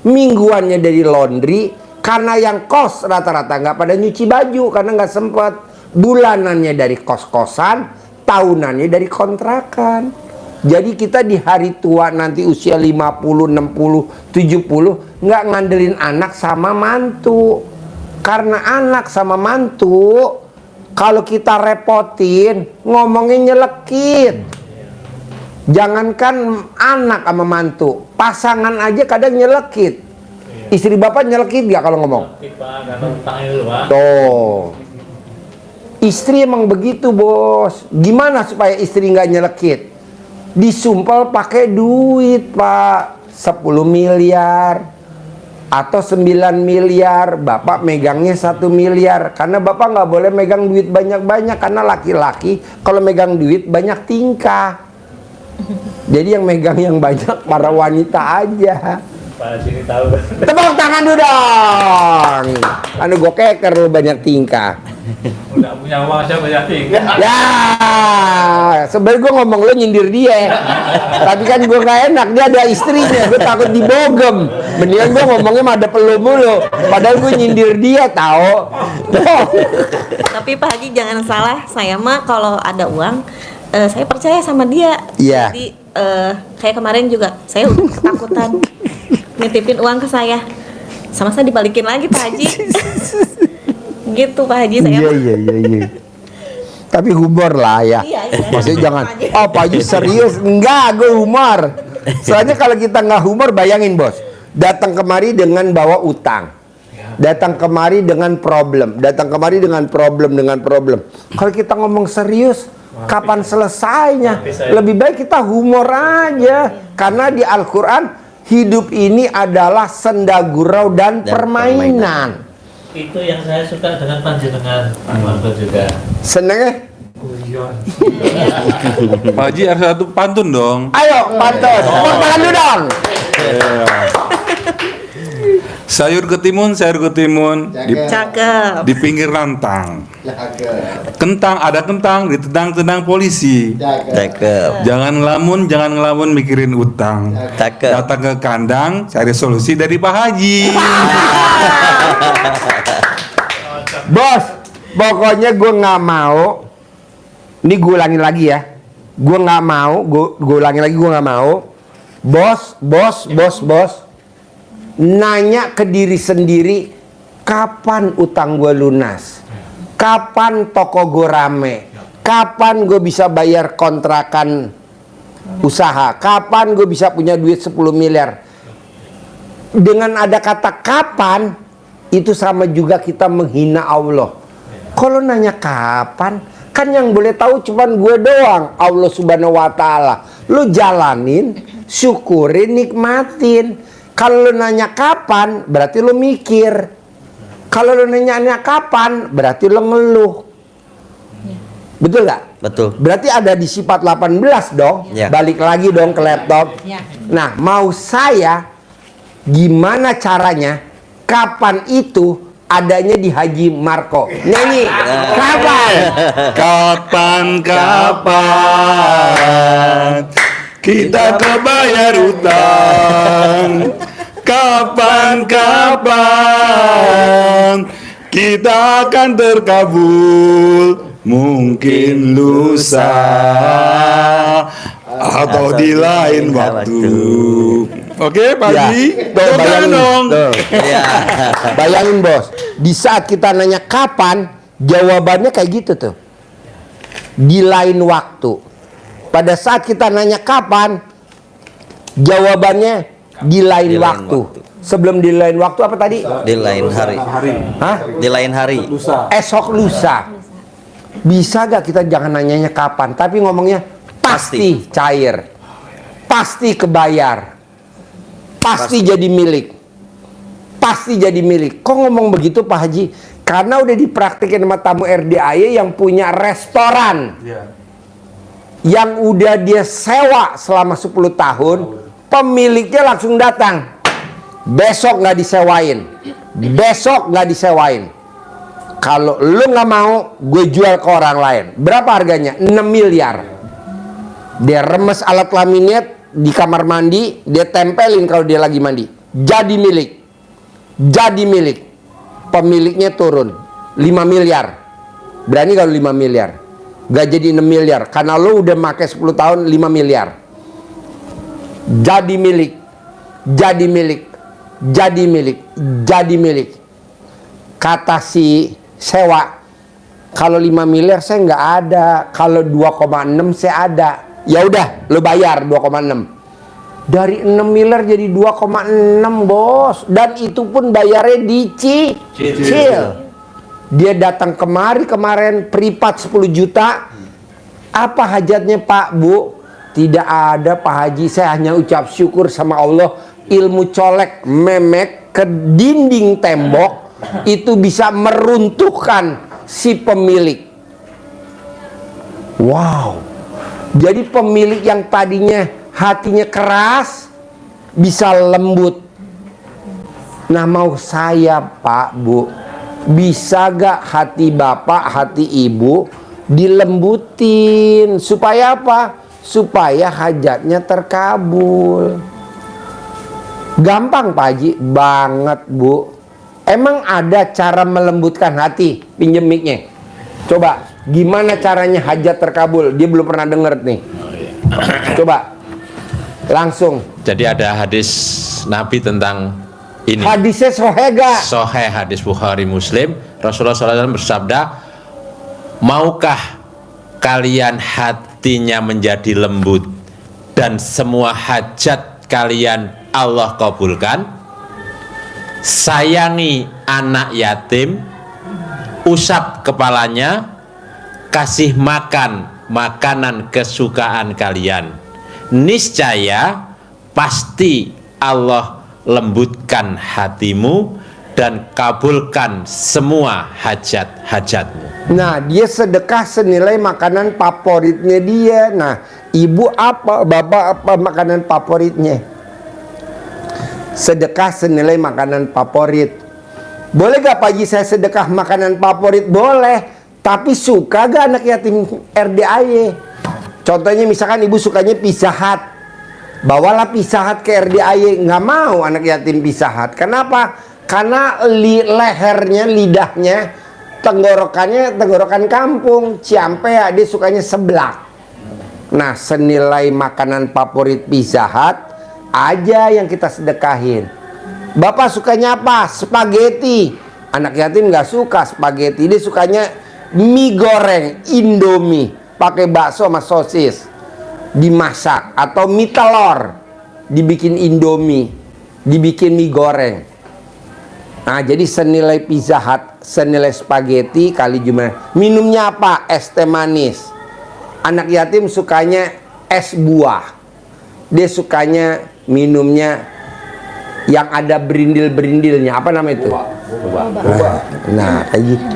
Mingguannya dari laundry, karena yang kos rata-rata nggak pada nyuci baju karena nggak sempet. Bulanannya dari kos-kosan, tahunannya dari kontrakan. Jadi kita di hari tua nanti usia 50, 60, 70 nggak ngandelin anak sama mantu. Karena anak sama mantu kalau kita repotin ngomongnya nyelekit. Jangankan anak sama mantu, pasangan aja kadang nyelekit. Istri bapak nyelekit gak kalau ngomong? Tuh. Istri emang begitu bos. Gimana supaya istri nggak nyelekit? Disumpel pakai duit pak, 10 miliar atau 9 miliar. Bapak megangnya 1 miliar. Karena bapak nggak boleh megang duit banyak-banyak. Karena laki-laki kalau megang duit banyak tingkah. Jadi yang megang yang banyak para wanita aja. Pak sini tahu. Tepuk tangan dulu dong. Anu gue keker lu banyak tingkah. Udah punya uang aja banyak tinggal. Ya, sebenarnya gue ngomong lo nyindir dia, tapi kan gue gak enak, dia ada istrinya, gue takut dibogem. Mendingan gue ngomongnya mah ada pelu mulu, padahal gue nyindir dia, tahu. Tapi Pak Haji jangan salah, saya mah kalau ada uang, saya percaya sama dia. Iya. Jadi kayak kemarin juga, saya udah ketakutan nitipin uang ke saya, sama saya dibalikin lagi Pak Haji. Gitu Pak Haji, saya mah. Iya. Tapi humor lah ya. Iya. Maksudnya jangan, oh Pak Haji serius, enggak, gue humor. Soalnya kalau kita nggak humor, bayangin bos, datang kemari dengan bawa utang, datang kemari dengan problem, datang kemari dengan problem. Kalau kita ngomong serius, kapan selesainya? Lebih baik kita humor aja, karena di Al-Quran hidup ini adalah senda gurau dan permainan. Itu yang saya suka dengan panjenengan, Pak Marco juga. Senengnya? Pak Haji harus satu pantun dong. Ayo, pantun. Tepuk tangan dulu dong. Sayur ketimun Cakep. di pinggir rantang. Kentang ada kentang ditendang-tendang polisi. Cakep. Jangan ngelamun mikirin utang. Cakep. Datang ke kandang cari solusi dari Pak Haji. Bos, pokoknya gue nggak mau. Ini gue ulangin lagi ya. Gue nggak mau. Gue ulangin lagi, gue nggak mau. Bos. Nanya ke diri sendiri, kapan utang gue lunas? Kapan toko gue rame? Kapan gue bisa bayar kontrakan usaha? Kapan gue bisa punya duit 10 miliar? Dengan ada kata kapan, itu sama juga kita menghina Allah. Kalau nanya kapan, kan yang boleh tahu cuman gue doang, Allah Subhanahu wa Ta'ala. Lu jalanin, syukurin, nikmatin. Kalau lu nanya kapan, berarti lu mikir. Kalau lu nanya kapan, berarti lu ngeluh. Betul nggak? Betul. Berarti ada di sifat 18 dong. Ya. Balik lagi dong ke laptop. Nah, mau saya gimana caranya? Kapan itu adanya di Haji Marco? Nyanyi. Kapan? Kapan kita kebayar utang? Kapan kita akan terkabul? Mungkin lusa atau di lain waktu. Oke, Pak Ya, Haji, tuh, bayangin dong. tuh. Bayangin bos, di saat kita nanya kapan, jawabannya kayak gitu tuh. Di lain waktu. Pada saat kita nanya kapan, jawabannya di lain waktu. Sebelum di lain waktu apa tadi? Di lain hari. Hah? Di lain hari. Esok lusa. Bisa gak kita jangan nanyanya kapan, tapi ngomongnya pasti cair, pasti kebayar, pasti jadi milik, pasti jadi milik. Kok ngomong begitu Pak Haji? Karena udah dipraktikin sama tamu RDAY yang punya restoran, yang udah dia sewa selama 10 tahun, pemiliknya langsung datang. Besok nggak disewain, besok nggak disewain. Kalau lu nggak mau, gue jual ke orang lain. Berapa harganya? 6 miliar. Dia remes alat laminat di kamar mandi, dia tempelin kalau dia lagi mandi. Jadi milik. Jadi milik. Pemiliknya turun 5 miliar. Berani kalau 5 miliar? Gak jadi 6 miliar. Karena lu udah pakai 10 tahun 5 miliar. Jadi milik. Jadi milik. Jadi milik. Jadi milik. Kata si sewa, kalau 5 miliar saya nggak ada, kalau 2,6 saya ada. Ya udah, lo bayar 2,6. Dari 6 miliar jadi 2,6 bos, dan itu pun bayarnya dicicil. Dia datang kemari kemarin privat 10 juta. Apa hajatnya Pak Bu? Tidak ada Pak Haji, saya hanya ucap syukur sama Allah. Ilmu colek memek ke dinding tembok itu bisa meruntuhkan si pemilik. Wow. Jadi pemilik yang tadinya hatinya keras bisa lembut. Nah, mau saya Pak Bu, Bisa gak hati bapak, hati ibu dilembutin supaya apa? Supaya hajatnya terkabul. Gampang Pak Haji, banget Bu. Emang ada cara melembutkan hati? Pinjem mic-nya. Coba, gimana caranya hajat terkabul? Dia belum pernah denger nih. Coba, langsung. Jadi ada hadis Nabi tentang ini. Hadisnya sahih gak? Sahih, hadis Bukhari Muslim. Rasulullah SAW bersabda, maukah kalian hatinya menjadi lembut dan semua hajat kalian Allah kabulkan? Sayangi anak yatim, usap kepalanya, kasih makan makanan kesukaan kalian. Niscaya pasti Allah lembutkan hatimu dan kabulkan semua hajat-hajatmu. Nah, dia sedekah senilai makanan favoritnya dia. Nah, ibu apa, bapak apa makanan favoritnya? Sedekah senilai makanan favorit. Boleh gak Pak Haji saya sedekah makanan favorit? Boleh. Tapi suka gak anak yatim RDAY? Contohnya misalkan ibu sukanya Pizza Hut, bawalah Pizza Hut ke RDAY. Nggak mau anak yatim Pizza Hut. Kenapa? Karena lehernya, lidahnya, tenggorokannya tenggorokan kampung, Ciampea, dia sukanya seblak. Nah, senilai makanan favorit Pizza Hut aja yang kita sedekahin. Bapak sukanya apa? Spaghetti. Anak yatim nggak suka spaghetti, dia sukanya mie goreng Indomie pakai bakso sama sosis dimasak, atau mie telur dibikin Indomie, dibikin mie goreng. Nah, jadi senilai Pizza Hut, senilai spaghetti kali jumlah. Minumnya apa? Es teh manis. Anak yatim sukanya es buah, dia sukanya minumnya yang ada berindil-berindilnya. Apa nama itu? Nah, kayak gitu.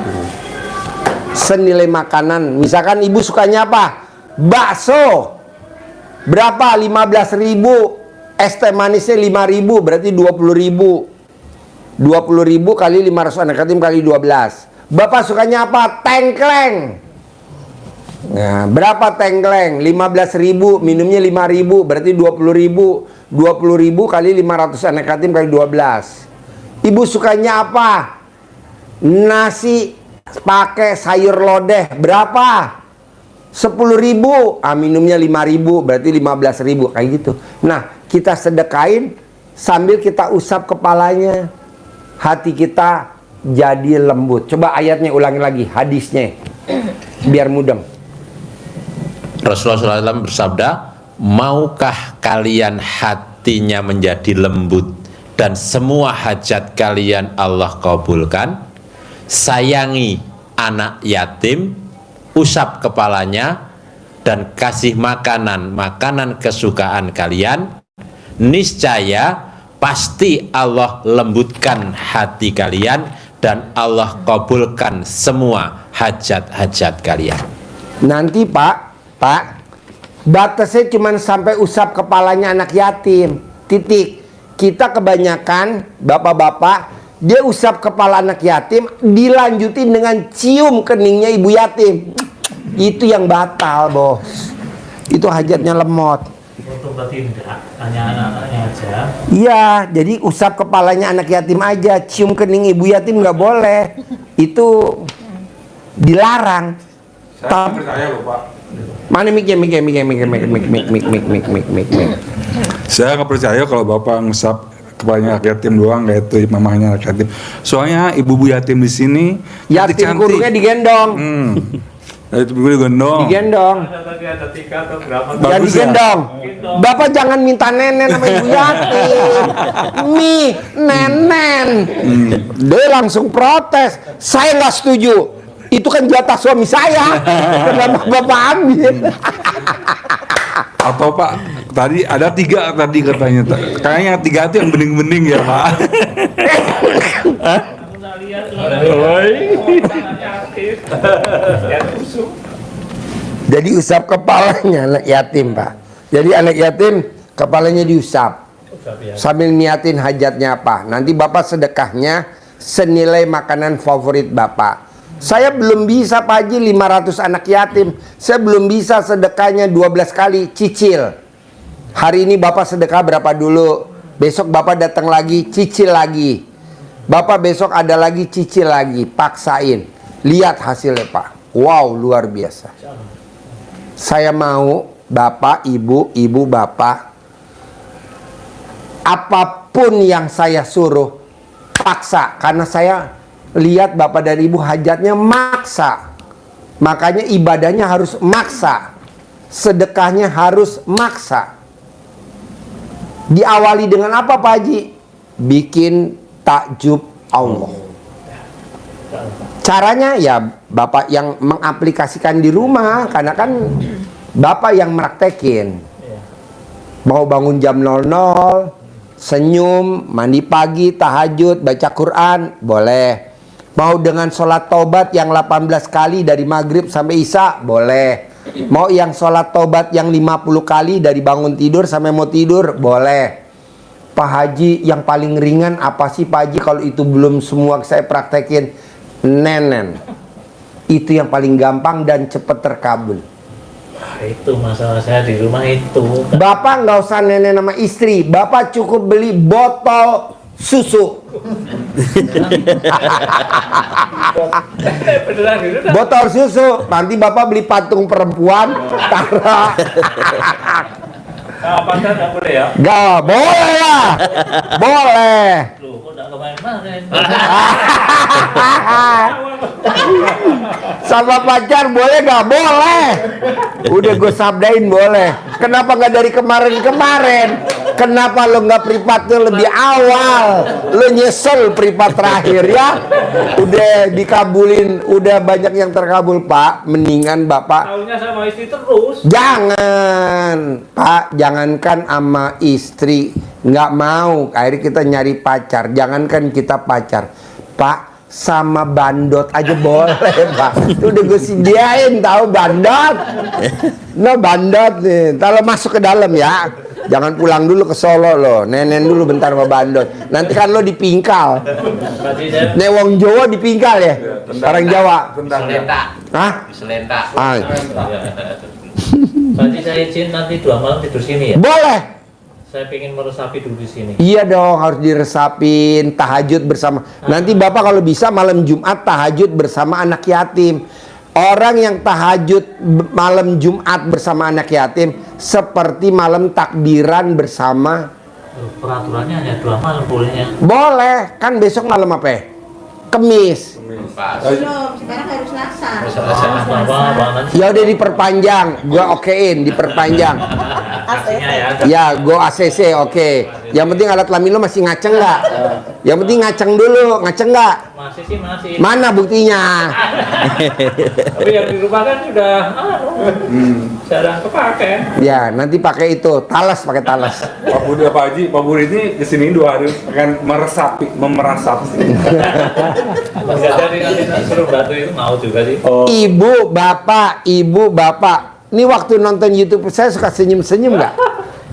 Senilai makanan. Misalkan ibu sukanya apa? Bakso. Berapa? 15.000. Es teh manisnya 5.000, berarti 20.000. 20.000 kali 500 anak yatim kali 12. Bapak sukanya apa? Tengkleng. Nah, berapa tengkleng? 15.000, minumnya 5.000, berarti 20.000. 20.000 kali 500 anak yatim kali 12. Ibu sukanya apa? Nasi pakai sayur lodeh, berapa? 10.000. Ah, minumnya 5.000, berarti 15.000, kayak gitu. Nah, kita sedekain sambil kita usap kepalanya. Hati kita jadi lembut. Coba ayatnya ulangi lagi, hadisnya, biar mudeng. Rasulullah SAW bersabda, maukah kalian hatinya menjadi lembut dan semua hajat kalian Allah kabulkan? Sayangi anak yatim, usap kepalanya, dan kasih makanan kesukaan kalian. Niscaya pasti Allah lembutkan hati kalian dan Allah kabulkan semua hajat-hajat kalian. Nanti Pak, batasnya cuma sampai usap kepalanya anak yatim, titik. Kita kebanyakan bapak-bapak, dia usap kepala anak yatim, dilanjutin dengan cium keningnya ibu yatim. Itu yang batal, bos. Itu hajatnya lemot. Untuk berarti enggak, hanya anak-anaknya aja. Iya, jadi usap kepalanya anak yatim aja, cium kening ibu yatim nggak boleh. Itu dilarang. Saya percaya loh Pak. Mana mik. Saya nggak percaya kalau bapak ngesap kepalanya anak yatim doang, nggak itu mamanya anak yatim. Soalnya ibu-ibu yatim di sini Yatim kurungnya digendong. Yatim gue digendong. Digendong. Ada 3 atau berapa? Jangan Bagus ya? digendong. Bapak jangan minta nenen sama ibu yatim. Nenen. Dia langsung protes. Saya nggak setuju. Itu kan jatah suami saya. Kenapa bapak ambil? Atau Pak, tadi ada 3 tadi katanya. Kayaknya yang 3 itu yang bening-bening ya Pak. Jadi usap kepalanya anak yatim, Pak. Jadi anak yatim kepalanya diusap sambil niatin hajatnya apa. Nanti bapak sedekahnya senilai makanan favorit Bapak. Saya belum bisa Pak Haji 500 anak yatim. Saya belum bisa sedekahnya 12 kali, cicil. Hari ini Bapak sedekah berapa dulu? Besok Bapak datang lagi, cicil lagi. Bapak besok ada lagi, cicil lagi. Paksain. Lihat hasilnya Pak. Wow, luar biasa. Saya mau Bapak, Ibu, Bapak, apapun yang saya suruh, paksa. Karena saya lihat Bapak dan Ibu hajatnya maksa. Makanya ibadahnya harus maksa. Sedekahnya harus maksa. Diawali dengan apa Pak Haji? Bikin takjub Allah. Caranya ya Bapak yang mengaplikasikan di rumah. Karena kan Bapak yang meraktekin. Mau bangun jam 00, senyum, mandi pagi, tahajud, baca Quran, boleh. Mau dengan sholat taubat yang 18 kali dari maghrib sampai isya, boleh. Mau yang sholat taubat yang 50 kali dari bangun tidur sampai mau tidur, boleh. Pak Haji, yang paling ringan apa sih Pak Haji kalau itu belum semua saya praktekin? Nenen. Itu yang paling gampang dan cepat terkabul. Itu masalah saya di rumah itu. Bapak nggak usah nenek nama istri. Bapak cukup beli botol susu. Beneran gitu dah. Botol susu. Nanti Bapak beli patung perempuan. Taruh. Pacar nggak boleh ya? Gak boleh lah. Boleh. Loh, kok nggak kemarin-kemarin? Sama pacar boleh gak? Boleh. Udah gue sabdain boleh. Kenapa gak dari kemarin-kemarin? Kenapa lo gak pripatnya lebih awal? Lo nyesel pripat terakhir ya? Udah dikabulin. Udah banyak yang terkabul Pak. Mendingan Bapak Tahunya sama istri terus. jangan Pak. Jangankan sama istri. Nggak mau. Akhirnya kita nyari pacar. Jangankan kita pacar Pak, sama bandot aja boleh Pak. Itu udah gue sediain tahu bandot. No bandot nih. Kalau masuk ke dalam ya. Jangan pulang dulu ke Solo lo. Nenen dulu bentar sama bandot. Nanti kan lo dipingkal. Nek wong Jawa dipingkal ya. Orang Jawa. Hah? Selenta. Ah, Berarti saya izin nanti 2 malam tidur sini ya? boleh. Saya pengen meresapi dulu di sini. Iya dong, harus diresapin, tahajud bersama. Nanti Bapak kalau bisa malam Jumat tahajud bersama anak yatim. Orang yang tahajud malam Jumat bersama anak yatim seperti malam takbiran bersama. Peraturannya hanya 2 malam bolehnya. Boleh, kan besok malam apa ya? Kemis. Belum, sekarang harus Selasa. Ya udah diperpanjang, gua okein, diperpanjang. Pastinya ya. Ya, gua ACC oke. Yang penting alat kelamin lo masih ngaceng nggak? Yang penting ngaceng dulu, ngaceng nggak? Masih sih masih. Mana buktinya? Tapi yang di rumah kan sudah jarang kepake. Ya, nanti pakai itu, talas pakai talas. Pak Budi, Pak Haji, Pak Budi ini kesini 2 hari akan memerasapi. Enggak jadi nanti suruh batu itu mau juga sih. Ibu, bapak. Ini waktu nonton YouTube saya suka senyum-senyum nggak?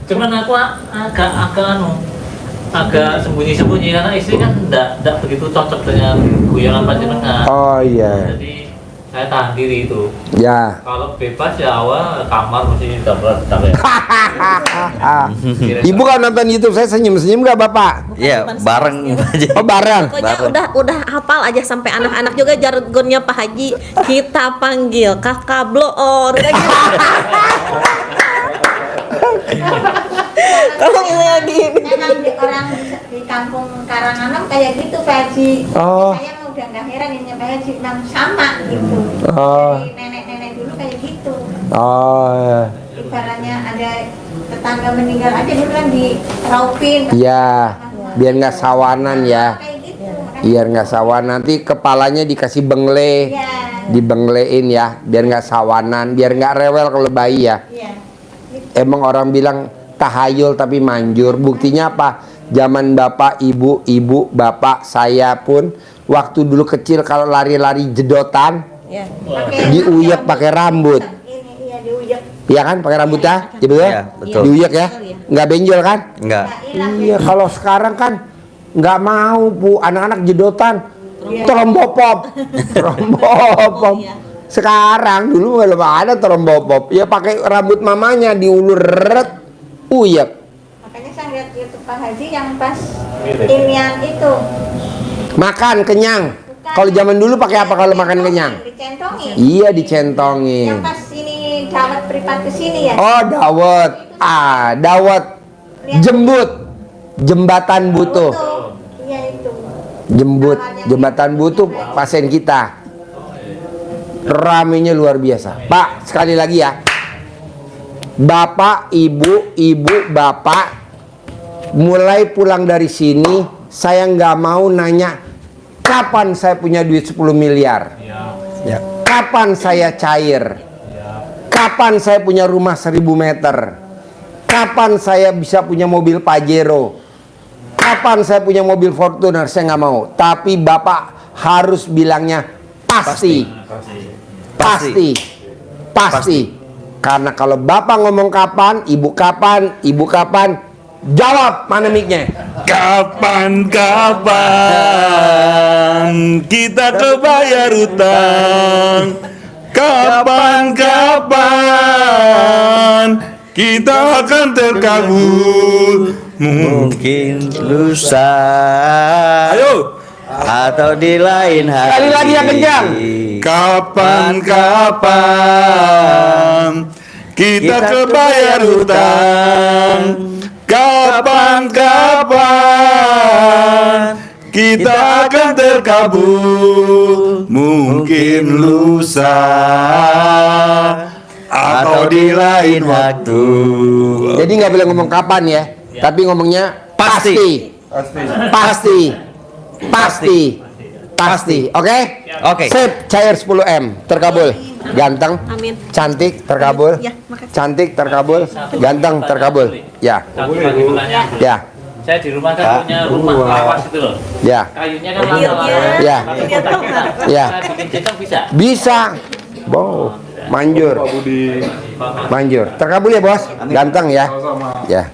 Cuman aku agak sembunyi-sembunyi karena istri kan enggak begitu cocok dengan guyonan panjenengan. Oh iya. Jadi saya tahan diri itu. Ya. Kalau bebas ya awal kamar mesti dapat ya. Ibu kalau nonton YouTube saya senyum-senyum nggak bapak? Iya, bareng aja. Oh bareng. Pokoknya udah hafal aja sampai anak-anak juga jargonnya Pak Haji. Kita panggil kakak bloor. Udah gitu. Kalau misalnya gini. Memang di orang di kampung Karanganom kayak gitu Pak Haji. Oh. Saya mah udah nggak heran ini Pak Haji memang sama gitu. Oh. Dari nenek-nenek dulu kayak gitu. Oh iya. Ibaratnya ada tetangga meninggal aja dulu kan diraupin. Iya. Biar nggak sawanan ya. Kayak gitu. Makanya Biar nggak sawan, nanti kepalanya dikasih bengle, Iya. dibenglein ya, biar nggak sawanan, biar nggak rewel kalau bayi ya. Iya. Emang orang bilang tahayul tapi manjur. Buktinya apa? Zaman bapak, ibu, bapak, saya pun waktu dulu kecil kalau lari-lari jedotan, Ya. diuyak pakai rambut. Ini iya diuyak. Iya kan, pakai rambut ya, ibu Iya, ya, betul. diuyak ya, nggak benjol kan? Enggak. Iya, kalau sekarang kan nggak mau Bu, anak-anak jedotan trombopop. Trombopop. Iya. Sekarang dulu belum ada trombopop. Ya pakai rambut mamanya diulur uyek. Makanya saya lihat YouTube Pak Haji yang pas inian itu. Makan kenyang. Kalau zaman dulu pakai apa kalau makan kenyang? Dicentongin. Iya dicentongin. Yang pas ini dawet privat ke sini ya. Oh dawet. Dawet. Jembut. Jembatan butuh. Iya itu. Jembatan butuh pasien kita. Ramenya luar biasa. Pak, sekali lagi ya. Bapak, ibu, bapak, mulai pulang dari sini, saya nggak mau nanya kapan saya punya duit 10 miliar. Ya. Kapan saya cair. Kapan saya punya rumah 1000 meter. Kapan saya bisa punya mobil Pajero. Kapan saya punya mobil Fortuner, saya nggak mau. Tapi bapak harus bilangnya pasti. Karena kalau bapak ngomong kapan, ibu kapan, jawab mana mic-nya. Kapan kita kebayar utang? Kapan kita akan terkabul? Mungkin lusa. Ayo. Atau di lain hari. Sekali lagi yang kencang. Kapan kita kebayar utang? Kapan kita akan terkabul? Mungkin lusa atau di lain waktu. Jadi nggak boleh ngomong kapan ya, tapi ngomongnya pasti. Oke? Oke. Sip, cair 10M, terkabul. Ganteng, Amin. cantik, terkabul. Ya, makasih. Cantik, terkabul. Ganteng, terkabul. Ya. Satu lagi pertanyaan. Ya. Saya di rumah kan punya rumah lawas itu loh. Ya. Kayunya kan lawas. Ya. Ya. Saya bikin centong bisa. Bisa. Wow. Manjur. Manjur. Terkabul ya, Bos. Ganteng ya. Ya.